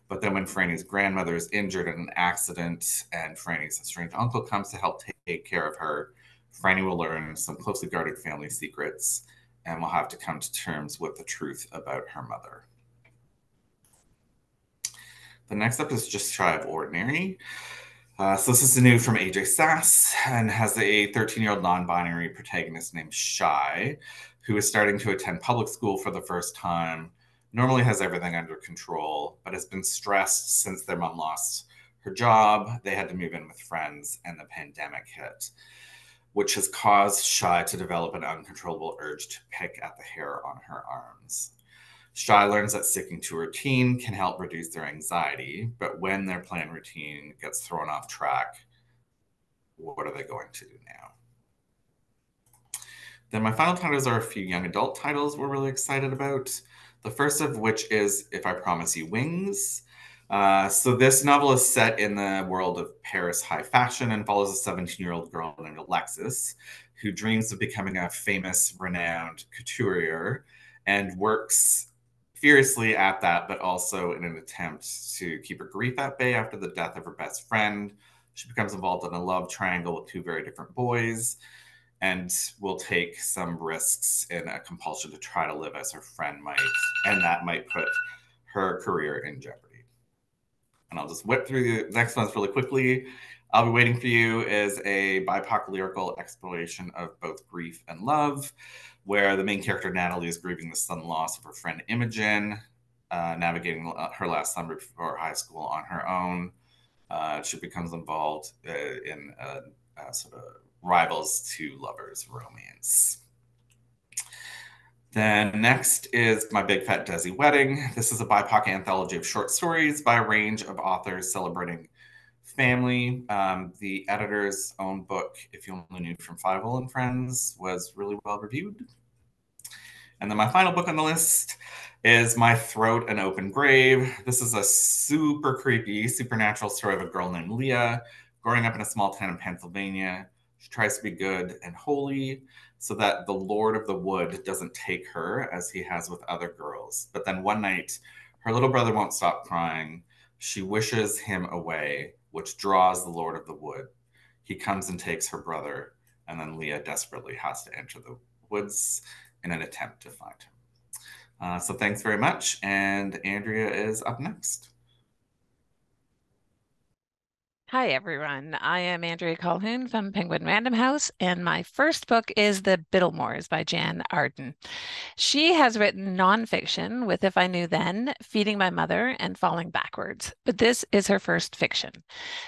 But then when Franny's grandmother is injured in an accident and Franny's strange uncle comes to help take care of her, Franny will learn some closely guarded family secrets and will have to come to terms with the truth about her mother. The next up is Just Shy of Ordinary. So this is new from AJ Sass and has a 13-year-old non-binary protagonist named Shy, who is starting to attend public school for the first time, normally has everything under control, but has been stressed since their mom lost her job, they had to move in with friends, and the pandemic hit, which has caused Shy to develop an uncontrollable urge to pick at the hair on her arms. Shy learns that sticking to routine can help reduce their anxiety, but when their planned routine gets thrown off track, what are they going to do now? Then my final titles are a few young adult titles we're really excited about. The first of which is If I Promise You Wings. So this novel is set in the world of Paris high fashion and follows a 17-year-old girl named Alexis, who dreams of becoming a famous, renowned couturier and works furiously at that, but also in an attempt to keep her grief at bay after the death of her best friend. She becomes involved in a love triangle with two very different boys and will take some risks in a compulsion to try to live as her friend might, and that might put her career in jeopardy. And I'll just whip through the next ones really quickly. I'll Be Waiting for You is a BIPOC lyrical exploration of both grief and love, where the main character, Natalie, is grieving the sudden loss of her friend Imogen, navigating her last summer before high school on her own. She becomes involved in a sort of rivals to lovers romance. Then next is My Big Fat Desi Wedding. This is a BIPOC anthology of short stories by a range of authors celebrating family. The editor's own book, If You Only Knew from Fievel and Friends, was really well reviewed. And then my final book on the list is My Throat, An Open Grave. This is a super creepy, supernatural story of a girl named Leah growing up in a small town in Pennsylvania. She tries to be good and holy so that the Lord of the Wood doesn't take her as he has with other girls. But then one night, her little brother won't stop crying. She wishes him away, which draws the Lord of the Wood. He comes and takes her brother, and then Leah desperately has to enter the woods in an attempt to find him. So thanks very much, and Andrea is up next. Hi, everyone. I am Andrea Colquhoun from Penguin Random House, and my first book is The Biddlemores by Jan Arden. She has written nonfiction with If I Knew Then, Feeding My Mother, and Falling Backwards, but this is her first fiction.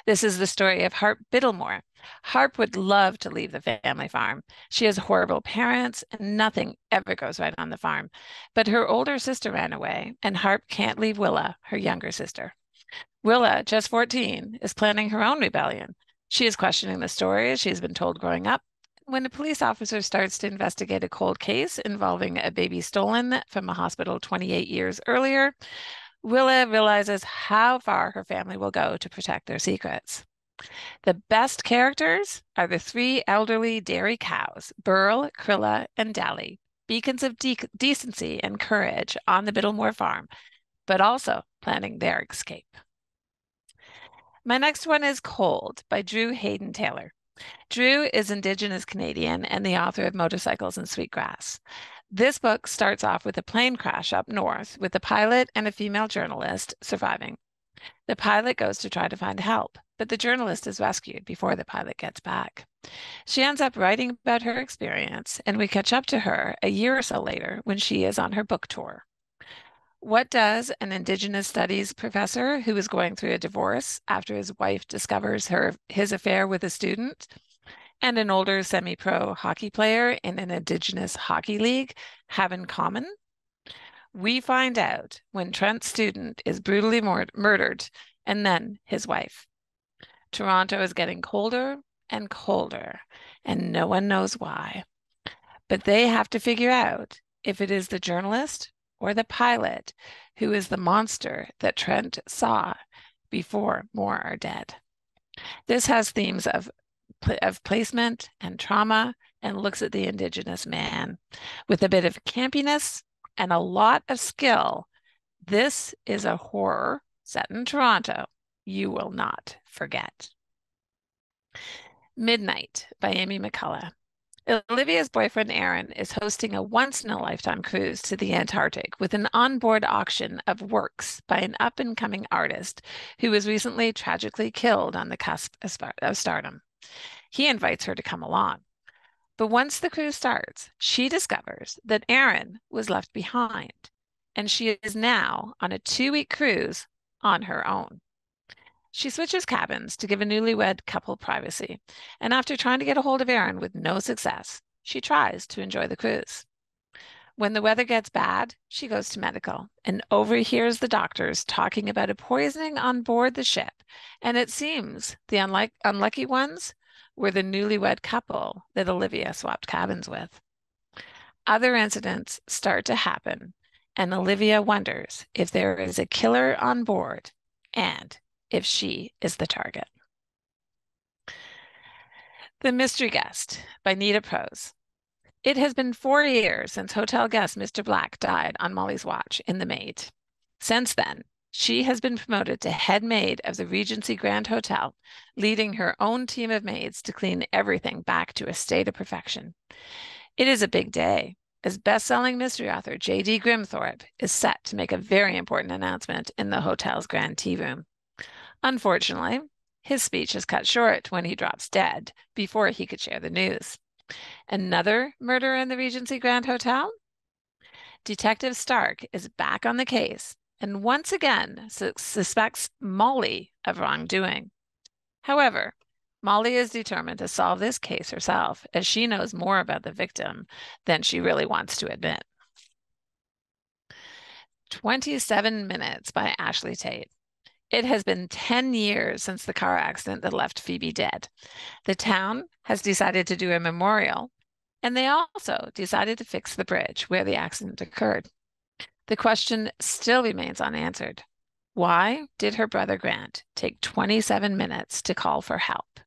This is the story of Harp Biddlemore. Harp would love to leave the family farm. She has horrible parents, and nothing ever goes right on the farm. But her older sister ran away, and Harp can't leave Willa, her younger sister. Willa, just 14, is planning her own rebellion. She is questioning the stories she has been told growing up. When a police officer starts to investigate a cold case involving a baby stolen from a hospital 28 years earlier, Willa realizes how far her family will go to protect their secrets. The best characters are the three elderly dairy cows, Burl, Krilla, and Dally, beacons of decency and courage on the Biddlemore farm, but also planning their escape. My next one is Cold by Drew Hayden Taylor. Drew is Indigenous Canadian and the author of Motorcycles and Sweetgrass. This book starts off with a plane crash up north with a pilot and a female journalist surviving. The pilot goes to try to find help, but the journalist is rescued before the pilot gets back. She ends up writing about her experience, and we catch up to her a year or so later when she is on her book tour. What does an Indigenous Studies professor who is going through a divorce after his wife discovers his affair with a student and an older semi-pro hockey player in an Indigenous hockey league have in common? We find out when Trent's student is brutally murdered, and then his wife. Toronto is getting colder and colder, and no one knows why. But they have to figure out if it is the journalist or the pilot who is the monster that Trent saw before more are dead. This has themes of placement and trauma and looks at the Indigenous man with a bit of campiness and a lot of skill. This is a horror set in Toronto you will not forget. Midnight by Amy McCullough. Olivia's boyfriend, Aaron, is hosting a once-in-a-lifetime cruise to the Antarctic with an onboard auction of works by an up-and-coming artist who was recently tragically killed on the cusp of stardom. He invites her to come along. But once the cruise starts, she discovers that Aaron was left behind, and she is now on a 2-week cruise on her own. She switches cabins to give a newlywed couple privacy, and after trying to get a hold of Aaron with no success, she tries to enjoy the cruise. When the weather gets bad, she goes to medical and overhears the doctors talking about a poisoning on board the ship, and it seems the unlucky ones were the newlywed couple that Olivia swapped cabins with. Other incidents start to happen, and Olivia wonders if there is a killer on board and if she is the target. The Mystery Guest by Nita Prose. It has been 4 years since hotel guest Mr. Black died on Molly's watch in The Maid. Since then, she has been promoted to head maid of the Regency Grand Hotel, leading her own team of maids to clean everything back to a state of perfection. It is a big day, as best-selling mystery author J.D. Grimthorpe is set to make a very important announcement in the hotel's grand tea room. Unfortunately, his speech is cut short when he drops dead before he could share the news. Another murder in the Regency Grand Hotel? Detective Stark is back on the case and once again suspects Molly of wrongdoing. However, Molly is determined to solve this case herself, as she knows more about the victim than she really wants to admit. 27 Minutes by Ashley Tate. It has been 10 years since the car accident that left Phoebe dead. The town has decided to do a memorial, and they also decided to fix the bridge where the accident occurred. The question still remains unanswered. Why did her brother Grant take 27 minutes to call for help?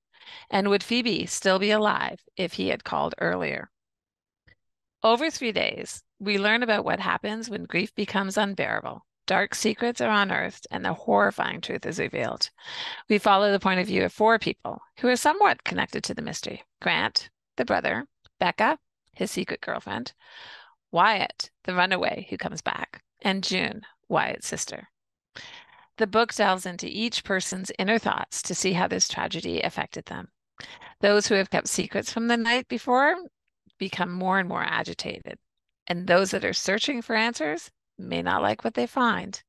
And would Phoebe still be alive if he had called earlier? Over 3 days, we learn about what happens when grief becomes unbearable. Dark secrets are unearthed and the horrifying truth is revealed. We follow the point of view of 4 people who are somewhat connected to the mystery. Grant, the brother, Becca, his secret girlfriend, Wyatt, the runaway who comes back, and June, Wyatt's sister. The book delves into each person's inner thoughts to see how this tragedy affected them. Those who have kept secrets from the night before become more and more agitated, and those that are searching for answers may not like what they find.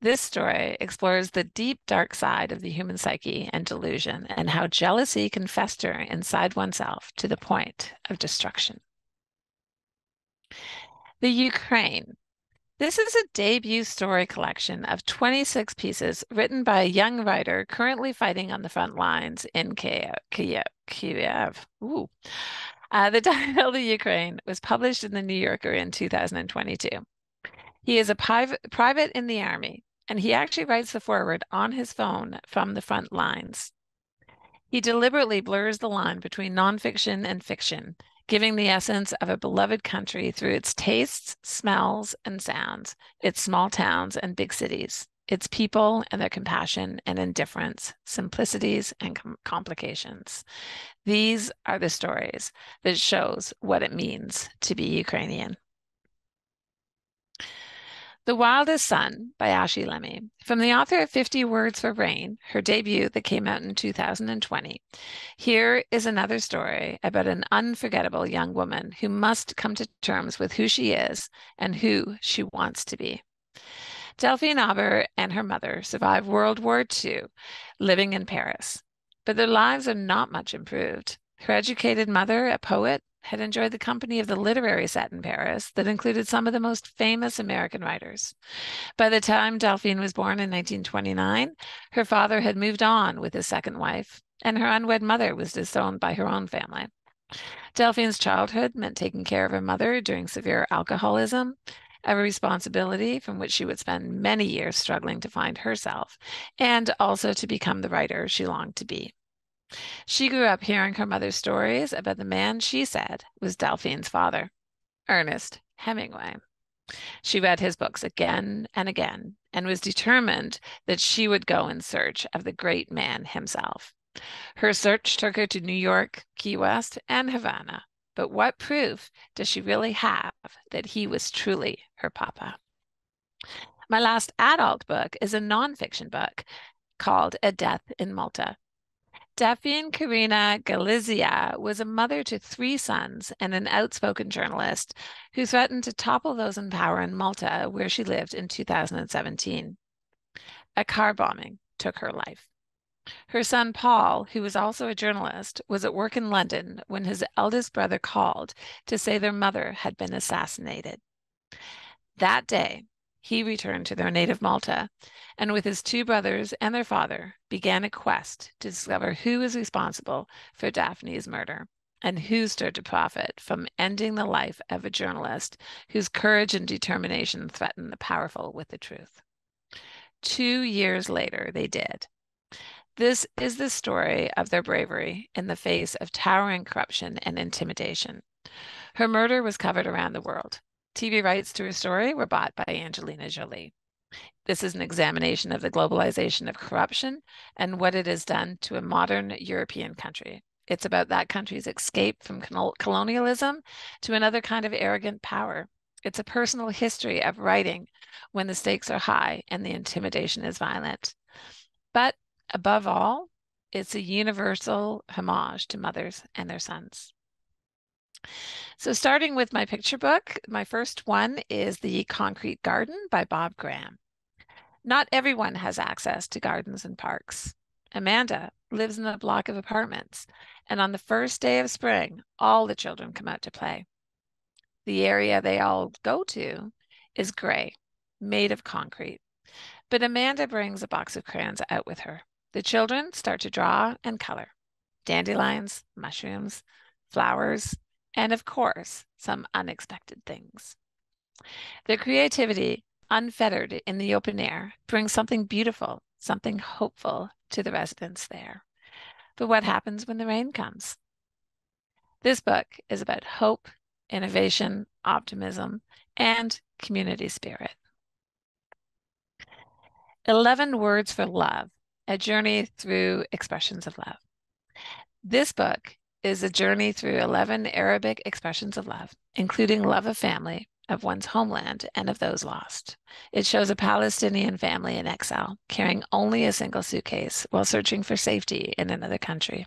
This story explores the deep, dark side of the human psyche and delusion, and how jealousy can fester inside oneself to the point of destruction. The Ukraine. This is a debut story collection of 26 pieces written by a young writer currently fighting on the front lines in Kiev. Ooh. The title, The Ukraine, was published in The New Yorker in 2022. He is a private in the army, and he actually writes the foreword on his phone from the front lines. He deliberately blurs the line between nonfiction and fiction, giving the essence of a beloved country through its tastes, smells, and sounds, its small towns and big cities, its people and their compassion and indifference, simplicities and complications. These are the stories that shows what it means to be Ukrainian. The Wildest Sun by Ashley Lemme. From the author of 50 Words for Rain, her debut that came out in 2020, here is another story about an unforgettable young woman who must come to terms with who she is and who she wants to be. Delphine Auber and her mother survived World War II, living in Paris, but their lives are not much improved. Her educated mother, a poet, had enjoyed the company of the literary set in Paris that included some of the most famous American writers. By the time Delphine was born in 1929, her father had moved on with his second wife, and her unwed mother was disowned by her own family. Delphine's childhood meant taking care of her mother during severe alcoholism, a responsibility from which she would spend many years struggling to find herself, and also to become the writer she longed to be. She grew up hearing her mother's stories about the man she said was Delphine's father, Ernest Hemingway. She read his books again and again and was determined that she would go in search of the great man himself. Her search took her to New York, Key West, and Havana. But what proof does she really have that he was truly her papa? My last adult book is a nonfiction book called A Death in Malta. Delphine Karina Galizia was a mother to 3 sons and an outspoken journalist who threatened to topple those in power in Malta, where she lived in 2017. A car bombing took her life. Her son Paul, who was also a journalist, was at work in London when his eldest brother called to say their mother had been assassinated. That day, he returned to their native Malta, and with his 2 brothers and their father, began a quest to discover who was responsible for Daphne's murder and who stood to profit from ending the life of a journalist whose courage and determination threatened the powerful with the truth. 2 years later, they did. This is the story of their bravery in the face of towering corruption and intimidation. Her murder was covered around the world. TV rights to her story were bought by Angelina Jolie. This is an examination of the globalization of corruption and what it has done to a modern European country. It's about that country's escape from colonialism to another kind of arrogant power. It's a personal history of writing when the stakes are high and the intimidation is violent. But above all, it's a universal homage to mothers and their sons. So starting with my picture book, my first one is The Concrete Garden by Bob Graham. Not everyone has access to gardens and parks. Amanda lives in a block of apartments, and on the first day of spring, all the children come out to play. The area they all go to is gray, made of concrete. But Amanda brings a box of crayons out with her. The children start to draw and color. Dandelions, mushrooms, flowers, and of course, some unexpected things. Their creativity, unfettered in the open air, brings something beautiful, something hopeful to the residents there. But what happens when the rain comes? This book is about hope, innovation, optimism, and community spirit. 11 Words for Love, a journey through expressions of love. This book is a journey through 11 Arabic expressions of love, including love of family, of one's homeland, and of those lost. It shows a Palestinian family in exile, carrying only a single suitcase while searching for safety in another country.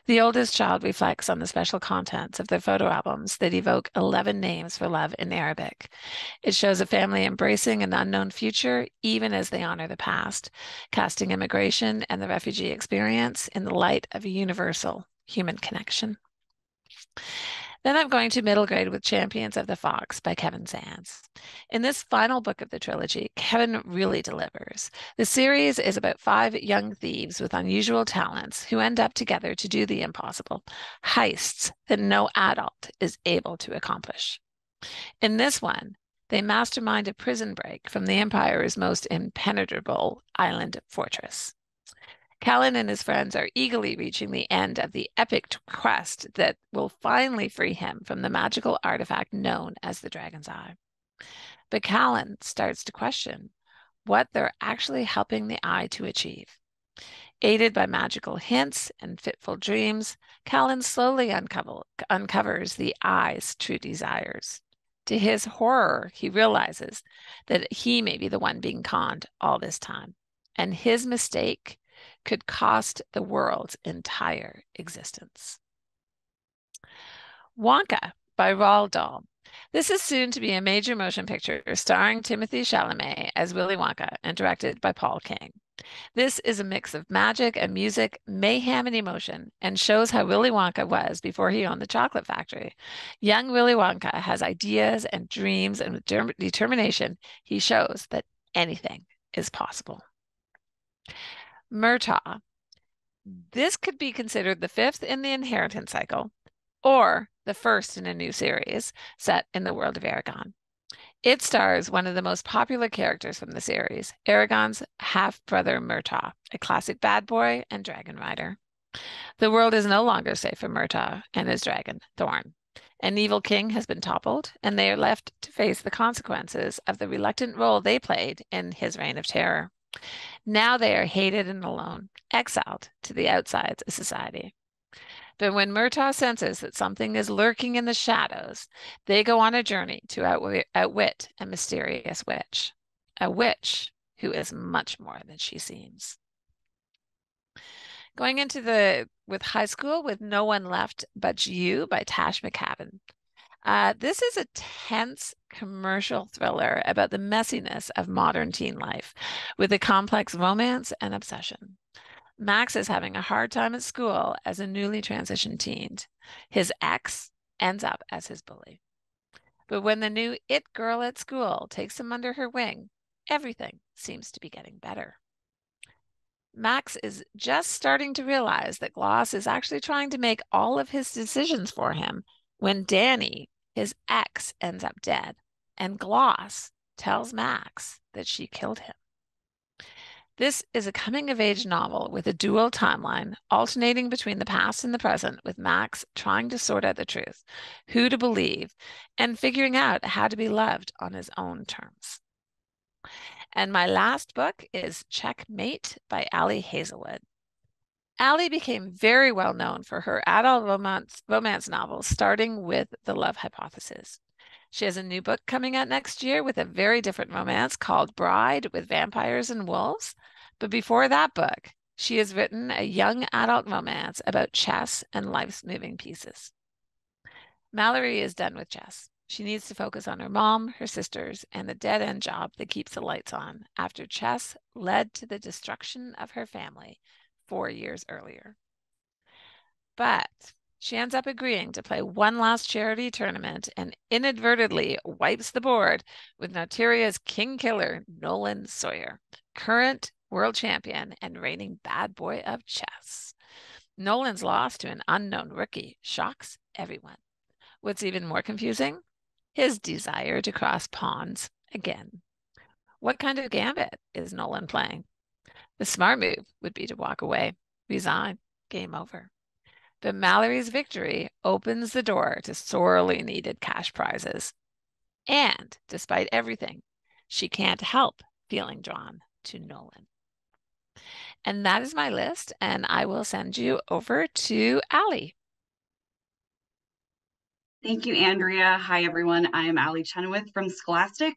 The oldest child reflects on the special contents of their photo albums that evoke 11 names for love in Arabic. It shows a family embracing an unknown future, even as they honor the past, casting immigration and the refugee experience in the light of a universal human connection. Then I'm going to middle grade with Champions of the Fox by Kevin Sands. In this final book of the trilogy, Kevin really delivers. The series is about 5 young thieves with unusual talents who end up together to do the impossible, heists that no adult is able to accomplish. In this one, they mastermind a prison break from the Empire's most impenetrable island fortress. Callan and his friends are eagerly reaching the end of the epic quest that will finally free him from the magical artifact known as the Dragon's Eye. But Callan starts to question what they're actually helping the Eye to achieve. Aided by magical hints and fitful dreams, Callan slowly uncovers the Eye's true desires. To his horror, he realizes that he may be the one being conned all this time, and his mistake could cost the world's entire existence. Wonka by Roald Dahl. This is soon to be a major motion picture starring Timothée Chalamet as Willy Wonka and directed by Paul King. This is a mix of magic and music, mayhem and emotion, and shows how Willy Wonka was before he owned the chocolate factory. Young Willy Wonka has ideas and dreams, and with determination, he shows that anything is possible. Murtaugh. This could be considered the fifth in the inheritance cycle, or the first in a new series set in the world of Aragon. It stars one of the most popular characters from the series, Aragon's half-brother Murtaugh, a classic bad boy and dragon rider. The world is no longer safe for Murtaugh and his dragon, Thorn. An evil king has been toppled, and they are left to face the consequences of the reluctant role they played in his reign of terror. Now they are hated and alone, exiled to the outsides of society. But when Murtaugh senses that something is lurking in the shadows, they go on a journey to outwit a mysterious witch, a witch who is much more than she seems. Going into with high school with No One Left But You by Tash McCabbin. This is a tense commercial thriller about the messiness of modern teen life with a complex romance and obsession. Max is having a hard time at school as a newly transitioned teen. His ex ends up as his bully. But when the new it girl at school takes him under her wing, everything seems to be getting better. Max is just starting to realize that Gloss is actually trying to make all of his decisions for him when Danny, his ex, ends up dead, and Gloss tells Max that she killed him. This is a coming-of-age novel with a dual timeline, alternating between the past and the present, with Max trying to sort out the truth, who to believe, and figuring out how to be loved on his own terms. And my last book is Checkmate by Allie Hazelwood. Allie became very well known for her adult romance novels, starting with The Love Hypothesis. She has a new book coming out next year with a very different romance called Bride with Vampires and Wolves. But before that book, she has written a young adult romance about chess and life's moving pieces. Mallory is done with chess. She needs to focus on her mom, her sisters, and the dead-end job that keeps the lights on after chess led to the destruction of her family 4 years earlier. But she ends up agreeing to play one last charity tournament and inadvertently wipes the board with Notoria's king killer, Nolan Sawyer, current world champion and reigning bad boy of chess. Nolan's loss to an unknown rookie shocks everyone. What's even more confusing? His desire to cross pawns again. What kind of gambit is Nolan playing? The smart move would be to walk away, resign, game over. But Mallory's victory opens the door to sorely needed cash prizes. And despite everything, she can't help feeling drawn to Nolan. And that is my list, and I will send you over to Allie. Thank you, Andrea. Hi, everyone. I am Allie Chenoweth from Scholastic.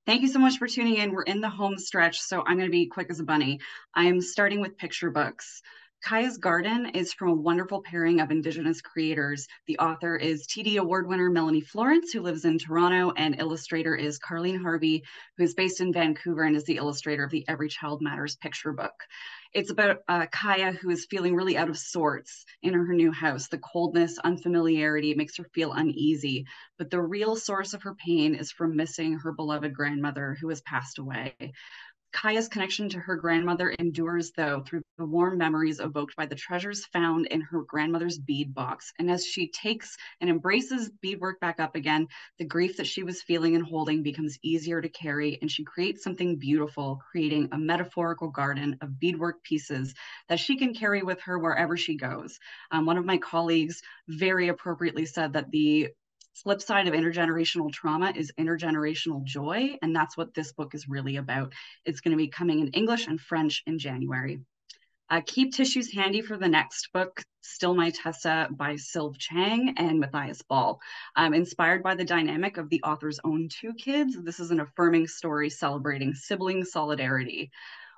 Thank you so much for tuning in. We're in the home stretch, so I'm going to be quick as a bunny. I am starting with picture books. Kaya's Garden is from a wonderful pairing of Indigenous creators. The author is TD Award winner Melanie Florence, who lives in Toronto, and illustrator is Carleen Harvey, who is based in Vancouver and is the illustrator of the Every Child Matters picture book. It's about Kaya, who is feeling really out of sorts in her new house. The coldness, unfamiliarity makes her feel uneasy, but the real source of her pain is from missing her beloved grandmother who has passed away. Kaya's connection to her grandmother endures, though, through the warm memories evoked by the treasures found in her grandmother's bead box. And as she takes and embraces beadwork back up again, the grief that she was feeling and holding becomes easier to carry, and she creates something beautiful, creating a metaphorical garden of beadwork pieces that she can carry with her wherever she goes. One of my colleagues very appropriately said that the flip side of intergenerational trauma is intergenerational joy, and that's what this book is really about. It's going to be coming in English and French in January. Keep tissues handy for the next book, Still My Tessa by Sylve Chang and Matthias Ball. Inspired by the dynamic of the author's own 2 kids, this is an affirming story celebrating sibling solidarity.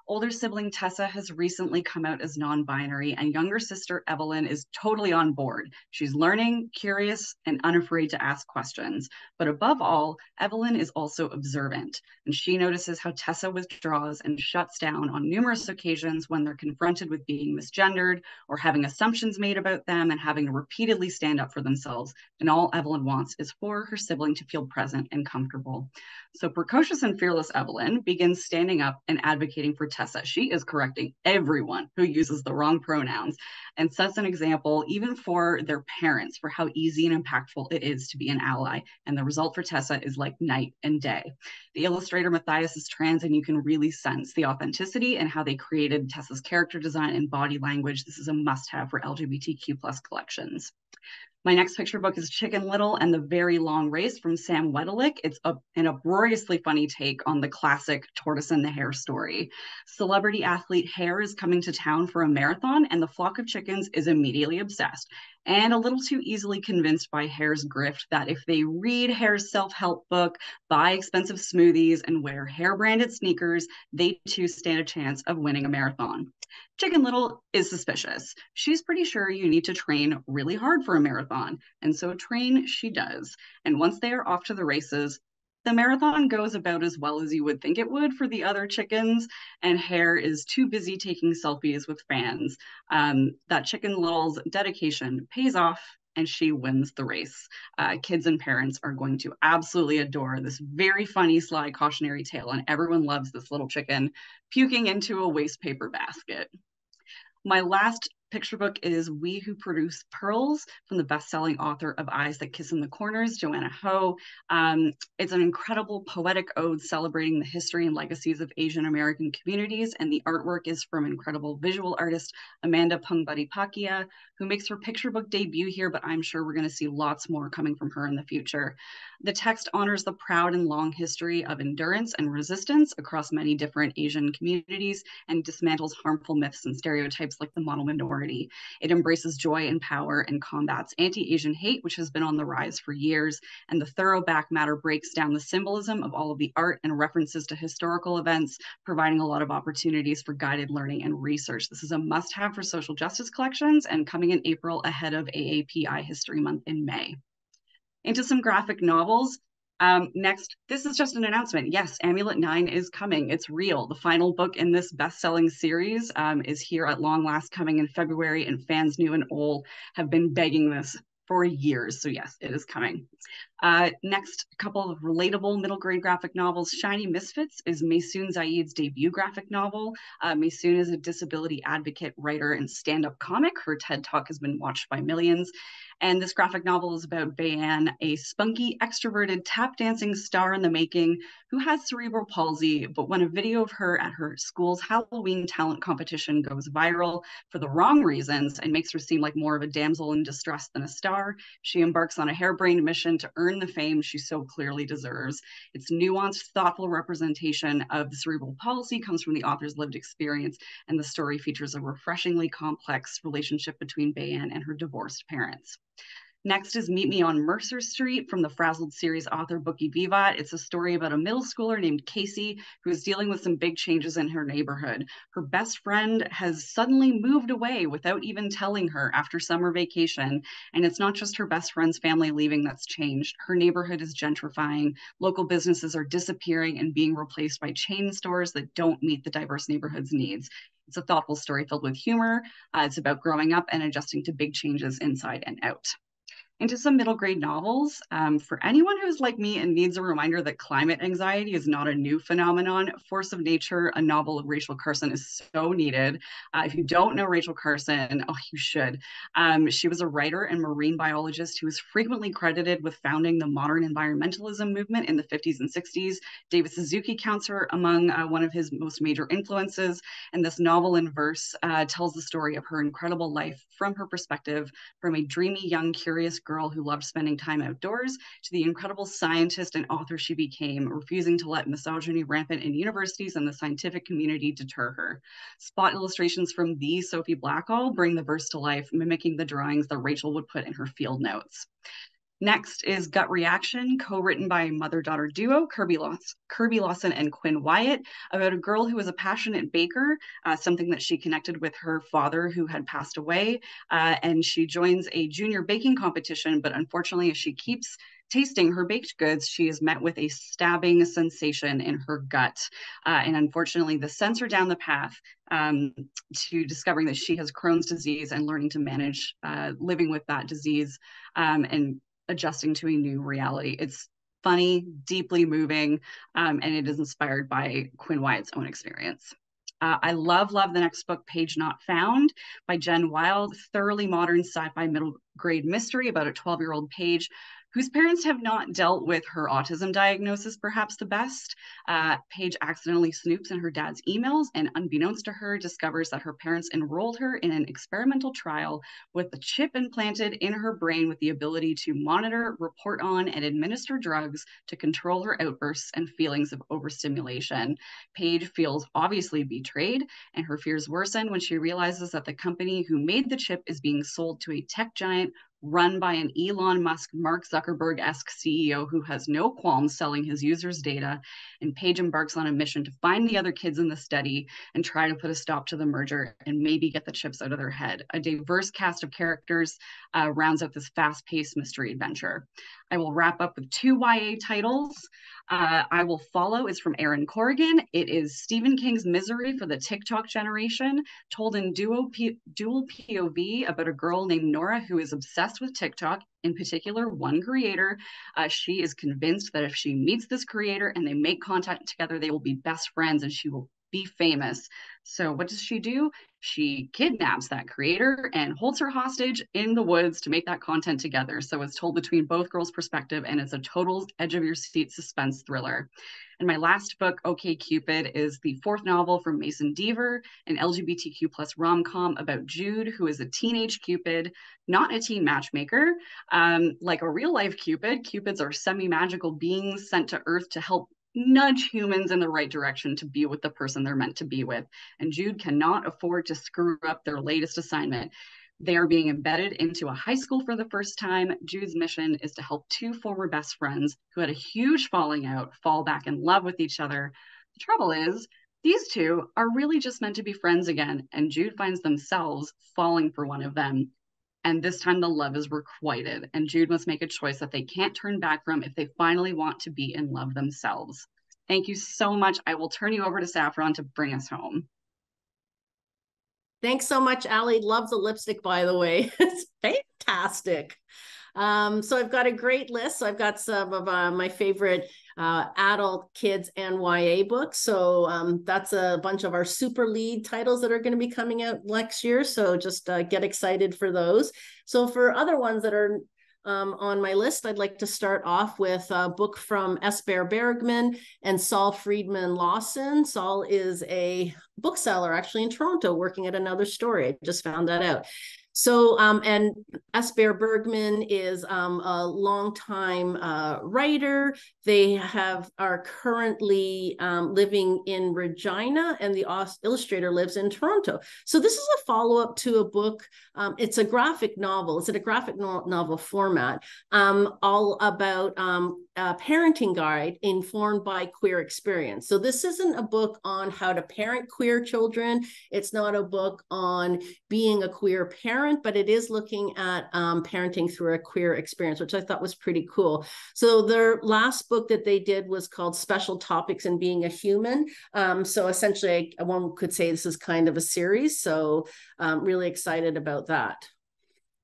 Older sibling Tessa has recently come out as non-binary, and younger sister Evelyn is totally on board. She's learning, curious, and unafraid to ask questions. But above all, Evelyn is also observant, and she notices how Tessa withdraws and shuts down on numerous occasions when they're confronted with being misgendered or having assumptions made about them and having to repeatedly stand up for themselves. And all Evelyn wants is for her sibling to feel present and comfortable. So precocious and fearless Evelyn begins standing up and advocating for Tessa. She is correcting everyone who uses the wrong pronouns and sets an example even for their parents for how easy and impactful it is to be an ally. And the result for Tessa is like night and day. The illustrator Matthias is trans, and you can really sense the authenticity and how they created Tessa's character design and body language. This is a must-have for LGBTQ+ collections. My next picture book is Chicken Little and the Very Long Race from Sam Wedelick. It's an uproariously funny take on the classic Tortoise and the Hare story. Celebrity athlete Hare is coming to town for a marathon, and the flock of chickens is immediately obsessed and a little too easily convinced by Hare's grift that if they read Hare's self-help book, buy expensive smoothies, and wear Hare-branded sneakers, they too stand a chance of winning a marathon. Chicken Little is suspicious. She's pretty sure you need to train really hard for a marathon, and so train she does. And once they are off to the races, the marathon goes about as well as you would think it would for the other chickens, and Hare is too busy taking selfies with fans. That Chicken Little's dedication pays off, and she wins the race. Kids and parents are going to absolutely adore this very funny, sly cautionary tale, and everyone loves this little chicken puking into a waste paper basket. My last picture book is We Who Produce Pearls from the best-selling author of Eyes That Kiss in the Corners, Joanna Ho. It's an incredible poetic ode celebrating the history and legacies of Asian American communities, and the artwork is from incredible visual artist Amanda Pungpadipakia, who makes her picture book debut here, but I'm sure we're going to see lots more coming from her in the future. The text honors the proud and long history of endurance and resistance across many different Asian communities and dismantles harmful myths and stereotypes like the model minority. It embraces joy and power and combats anti-Asian hate, which has been on the rise for years. And the thorough back matter breaks down the symbolism of all of the art and references to historical events, providing a lot of opportunities for guided learning and research. This is a must-have for social justice collections and coming in April ahead of AAPI History Month in May. Into some graphic novels. Next, this is just an announcement. Yes, Amulet 9 is coming. It's real. The final book in this best-selling series is here at long last, coming in February, and fans new and old have been begging this for years. So yes, it is coming. Next, a couple of relatable middle grade graphic novels. Shiny Misfits is Maysoon Zaid's debut graphic novel. Maysoon is a disability advocate, writer, and stand-up comic. Her TED Talk has been watched by millions. And this graphic novel is about Bayan, a spunky, extroverted, tap dancing star in the making who has cerebral palsy. But when a video of her at her school's Halloween talent competition goes viral for the wrong reasons and makes her seem like more of a damsel in distress than a star, she embarks on a harebrained mission to earn the fame she so clearly deserves. Its nuanced, thoughtful representation of the cerebral palsy comes from the author's lived experience, and the story features a refreshingly complex relationship between Bayan and her divorced parents. Next is Meet Me on Mercer Street from the Frazzled series author Bookie Vivat. It's a story about a middle schooler named Casey who is dealing with some big changes in her neighborhood. Her best friend has suddenly moved away without even telling her after summer vacation. And it's not just her best friend's family leaving that's changed. Her neighborhood is gentrifying. Local businesses are disappearing and being replaced by chain stores that don't meet the diverse neighborhood's needs. It's a thoughtful story filled with humor. It's about growing up and adjusting to big changes inside and out. Into some middle grade novels. For anyone who's like me and needs a reminder that climate anxiety is not a new phenomenon, Force of Nature, a novel of Rachel Carson, is so needed. If you don't know Rachel Carson, oh, you should. She was a writer and marine biologist who was frequently credited with founding the modern environmentalism movement in the 50s and 60s. David Suzuki counts her among one of his most major influences, and this novel in verse tells the story of her incredible life from her perspective, from a dreamy, young, curious girl who loved spending time outdoors to the incredible scientist and author she became, refusing to let misogyny rampant in universities and the scientific community deter her. Spot illustrations from the Sophie Blackall bring the verse to life, mimicking the drawings that Rachel would put in her field notes. Next is Gut Reaction, co-written by mother-daughter duo Kirby Lawson and Quinn Wyatt, about a girl who was a passionate baker, something that she connected with her father who had passed away, and she joins a junior baking competition, but unfortunately, as she keeps tasting her baked goods, she is met with a stabbing sensation in her gut. And unfortunately, this sends her down the path to discovering that she has Crohn's disease and learning to manage living with that disease and adjusting to a new reality. It's funny, deeply moving, and it is inspired by Quinn Wyatt's own experience. I love the next book, Page Not Found, by Jen Wild, thoroughly modern sci-fi middle grade mystery about a 12-year-old Paige whose parents have not dealt with her autism diagnosis perhaps the best. Paige accidentally snoops in her dad's emails and, unbeknownst to her, discovers that her parents enrolled her in an experimental trial with a chip implanted in her brain with the ability to monitor, report on, and administer drugs to control her outbursts and feelings of overstimulation. Paige feels obviously betrayed, and her fears worsen when she realizes that the company who made the chip is being sold to a tech giant run by an Elon Musk, Mark Zuckerberg-esque CEO who has no qualms selling his users' data, and Paige embarks on a mission to find the other kids in the study and try to put a stop to the merger and maybe get the chips out of their head. A diverse cast of characters rounds out this fast-paced mystery adventure. I will wrap up with 2 YA titles. I Will Follow is from Erin Corrigan. It is Stephen King's Misery for the TikTok generation, told in dual POV about a girl named Nora who is obsessed with TikTok, in particular one creator. She is convinced that if she meets this creator and they make contact together, they will be best friends and she will be famous. So what does she do? She kidnaps that creator and holds her hostage in the woods to make that content together. So it's told between both girls' perspective, and it's a total edge of your seat suspense thriller. And my last book, OK Cupid, is the 4th novel from Mason Deaver, an LGBTQ plus rom-com about Jude, who is a teenage Cupid, not a teen matchmaker. Like a real life Cupid, Cupids are semi-magical beings sent to Earth to help nudge humans in the right direction to be with the person they're meant to be with. And Jude cannot afford to screw up their latest assignment. They are being embedded into a high school for the first time. Jude's mission is to help 2 former best friends who had a huge falling out fall back in love with each other. The trouble is, these 2 are really just meant to be friends again, and Jude finds themselves falling for one of them. And this time the love is requited, and Jude must make a choice that they can't turn back from if they finally want to be in love themselves. Thank you so much. I will turn you over to Saffron to bring us home. Thanks so much, Allie. Love the lipstick, by the way. It's fantastic. So I've got a great list. So I've got some of my favorite adult, kids, and YA books. So that's a bunch of our super lead titles that are going to be coming out next year. So just get excited for those. So for other ones that are on my list, I'd like to start off with a book from Esper Bergman and Saul Friedman Lawson. Saul is a bookseller actually in Toronto working at Another Story. I just found that out. So, and Esper Bergman is a longtime writer. They are currently living in Regina, and the illustrator lives in Toronto. So this is a follow-up to a book. It's a graphic novel. It's in a graphic novel format, all about a parenting guide informed by queer experience. So this isn't a book on how to parent queer children. It's not a book on being a queer parent, but it is looking at parenting through a queer experience, which I thought was pretty cool. So their last book that they did was called Special Topics in Being a Human. So essentially, one could say this is kind of a series. So really excited about that.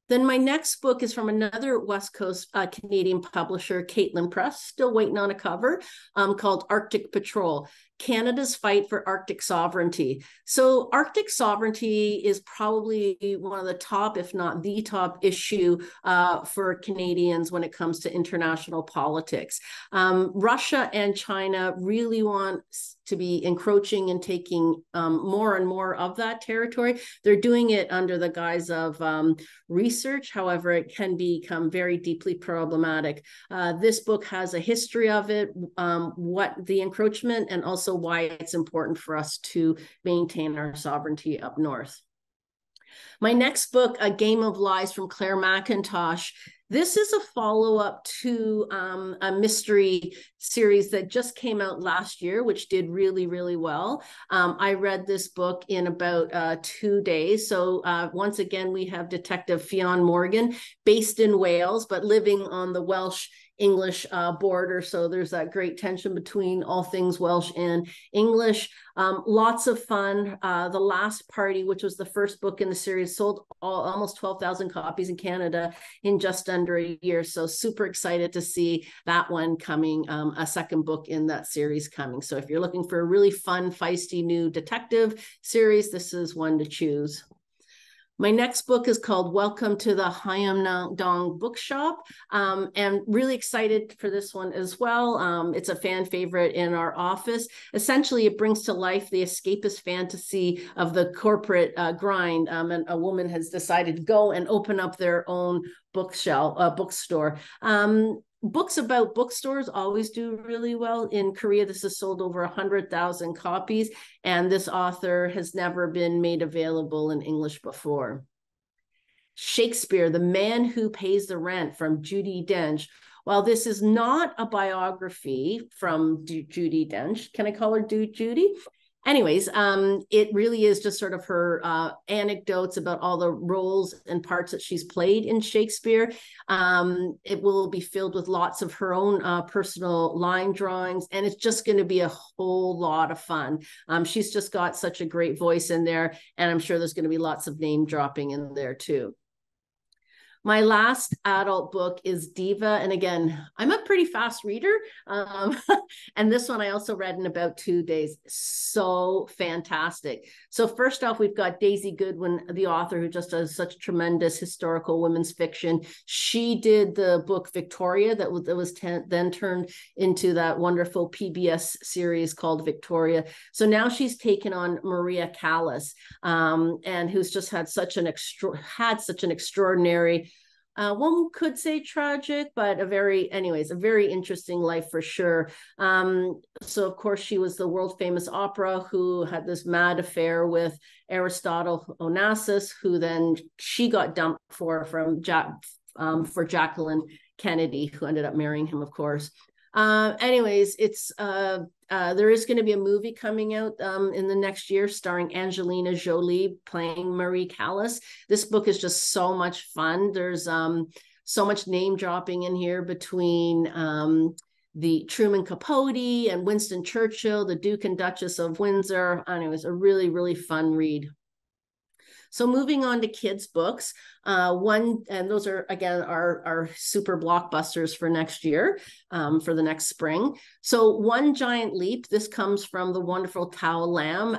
Then my next book is from another West Coast Canadian publisher, Caitlin Press, still waiting on a cover, called Arctic Patrol. Canada's fight for Arctic sovereignty. So Arctic sovereignty is probably one of the top, if not the top issue for Canadians when it comes to international politics. Russia and China really want to be encroaching and taking more and more of that territory. They're doing it under the guise of research. However, it can become very deeply problematic. This book has a history of it, what the encroachment, and also why it's important for us to maintain our sovereignty up north. My next book, A Game of Lies from Claire McIntosh. This is a follow-up to a mystery series that just came out last year, which did really, really well. I read this book in about 2 days. So once again, we have Detective Fionn Morgan, based in Wales, but living on the Welsh-English border. So there's that great tension between all things Welsh and English. Lots of fun. The Last Party, which was the first book in the series, sold almost 12,000 copies in Canada in just under a year. So super excited to see that one coming, a second book in that series coming. So if you're looking for a really fun, feisty new detective series, this is one to choose. My next book is called Welcome to the Hyam Bookshop, and really excited for this one as well. It's a fan favorite in our office. Essentially, it brings to life the escapist fantasy of the corporate grind, and a woman has decided to go and open up their own bookstore. Books about bookstores always do really well. In Korea, this has sold over 100,000 copies, and this author has never been made available in English before. Shakespeare, The Man Who Pays the Rent, from Judi Dench. While this is not a biography from Judi Dench, can I call her Judy? Anyways, it really is just sort of her anecdotes about all the roles and parts that she's played in Shakespeare. It will be filled with lots of her own personal line drawings, and it's just going to be a whole lot of fun. She's just got such a great voice in there, and I'm sure there's going to be lots of name dropping in there too. My last adult book is Diva. And again, I'm a pretty fast reader. And this one I also read in about 2 days. So fantastic. So first off, we've got Daisy Goodwin, the author who just does such tremendous historical women's fiction. She did the book Victoria that was then turned into that wonderful PBS series called Victoria. So now she's taken on Maria Callas, and who's just had such an extraordinary, one could say tragic, but a very interesting life for sure. So of course she was the world famous opera who had this mad affair with Aristotle Onassis, who then she got dumped for Jacqueline Kennedy, who ended up marrying him, of course. Anyways, it's there is going to be a movie coming out in the next year starring Angelina Jolie playing Marie Callas. This book is just so much fun. There's so much name dropping in here between the Truman Capote and Winston Churchill, the Duke and Duchess of Windsor. And it was a really, really fun read. So moving on to kids' books, and those are, again, our super blockbusters for next year, for the next spring. So One Giant Leap, this comes from the wonderful Tao Lam,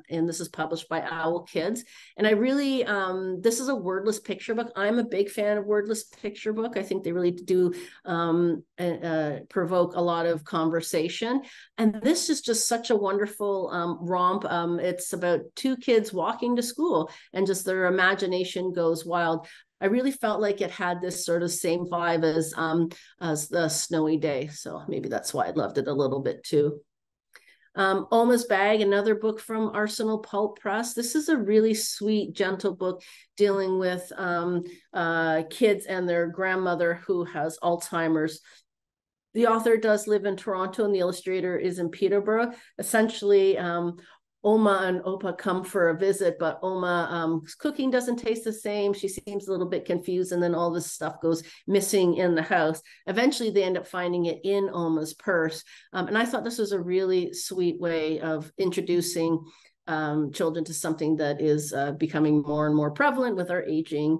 and this is published by Owl Kids. And I really, this is a wordless picture book. I'm a big fan of wordless picture book. I think they really do provoke a lot of conversation. And this is just such a wonderful romp. It's about two kids walking to school, and just their imagination goes wild. I really felt like it had this sort of same vibe as The Snowy Day. So maybe that's why I loved it a little bit too. Oma's Bag, another book from Arsenal Pulp Press. This is a really sweet, gentle book dealing with kids and their grandmother who has Alzheimer's. The author does live in Toronto and the illustrator is in Peterborough. Essentially, Oma and Opa come for a visit, but Oma's cooking doesn't taste the same. She seems a little bit confused, and then all this stuff goes missing in the house. Eventually, they end up finding it in Oma's purse. And I thought this was a really sweet way of introducing children to something that is becoming more and more prevalent with our aging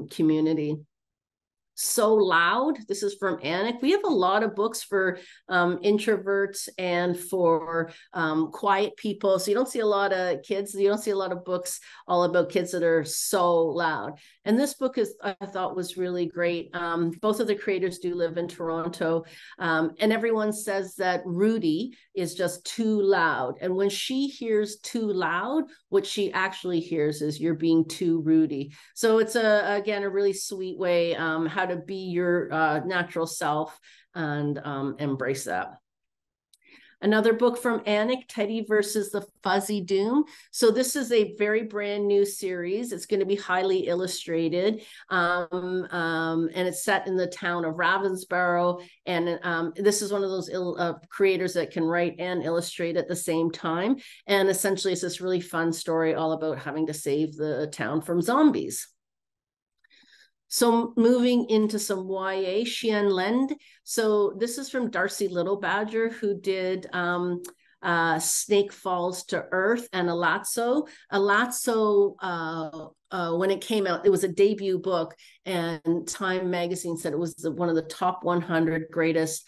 community. So Loud. This is from Anik. We have a lot of books for introverts and for quiet people. So you don't see a lot of kids. You don't see a lot of books all about kids that are so loud. And this book is, I thought, was really great. Both of the creators do live in Toronto. And everyone says that Rudy is just too loud. And when she hears too loud, what she actually hears is you're being too Rudy. So it's again, a really sweet way how to be your natural self and embrace that. Another book from Anik, Teddy versus the Fuzzy Doom. So this is a very brand new series. It's going to be highly illustrated. And it's set in the town of Ravensborough. And this is one of those creators that can write and illustrate at the same time. And essentially, it's this really fun story all about having to save the town from zombies. So moving into some YA, Xian Lend. So this is from Darcy Little Badger, who did Snake Falls to Earth and Alazzo. Alazzo, when it came out, it was a debut book, and Time magazine said it was one of the top 100 greatest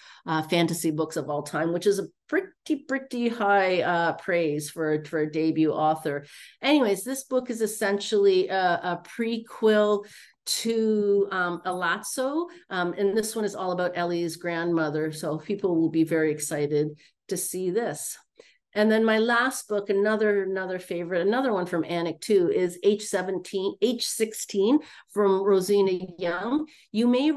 fantasy books of all time, which is a pretty high praise for a debut author. Anyways, this book is essentially a prequel to Alazzo, and this one is all about Ellie's grandmother, so people will be very excited to see this. And then my last book, another favorite, another one from Anik too, is H16 from Rosina Young. You may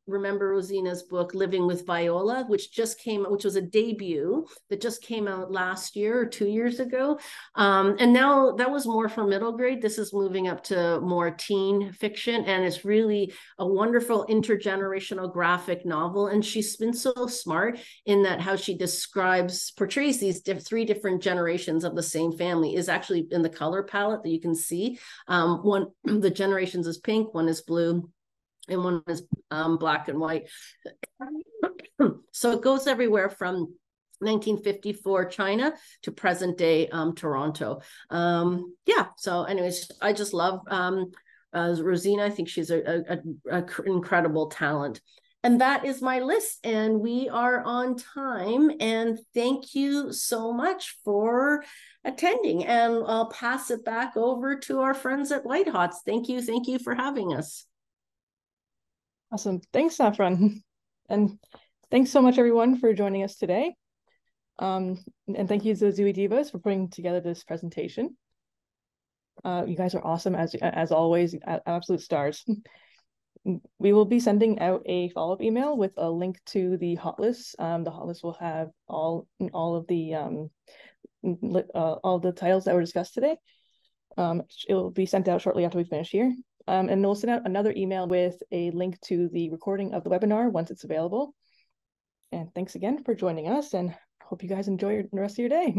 remember Rosina's book, Living with Viola, which just came out, which was a debut that just came out last year or 2 years ago. And now that was more for middle grade. This is moving up to more teen fiction, and it's really a wonderful intergenerational graphic novel. And she's been so smart in that how she portrays these three different generations of the same family is actually in the color palette that you can see. One, the generations is pink, one is blue, and one is black and white. So it goes everywhere from 1954 China to present day Toronto. Yeah, so anyways, I just love Rosina. I think she's an incredible talent. And that is my list, and we are on time. And thank you so much for attending. And I'll pass it back over to our friends at White Hots. Thank you for having us. Awesome. Thanks, Saffron. And thanks so much, everyone, for joining us today. And thank you to the Dewey Divas for putting together this presentation. You guys are awesome, as always, absolute stars. We will be sending out a follow-up email with a link to the hot list. The hot list will have all of the titles that were discussed today. It will be sent out shortly after we finish here. And we'll send out another email with a link to the recording of the webinar once it's available. And thanks again for joining us, and hope you guys enjoy the rest of your day.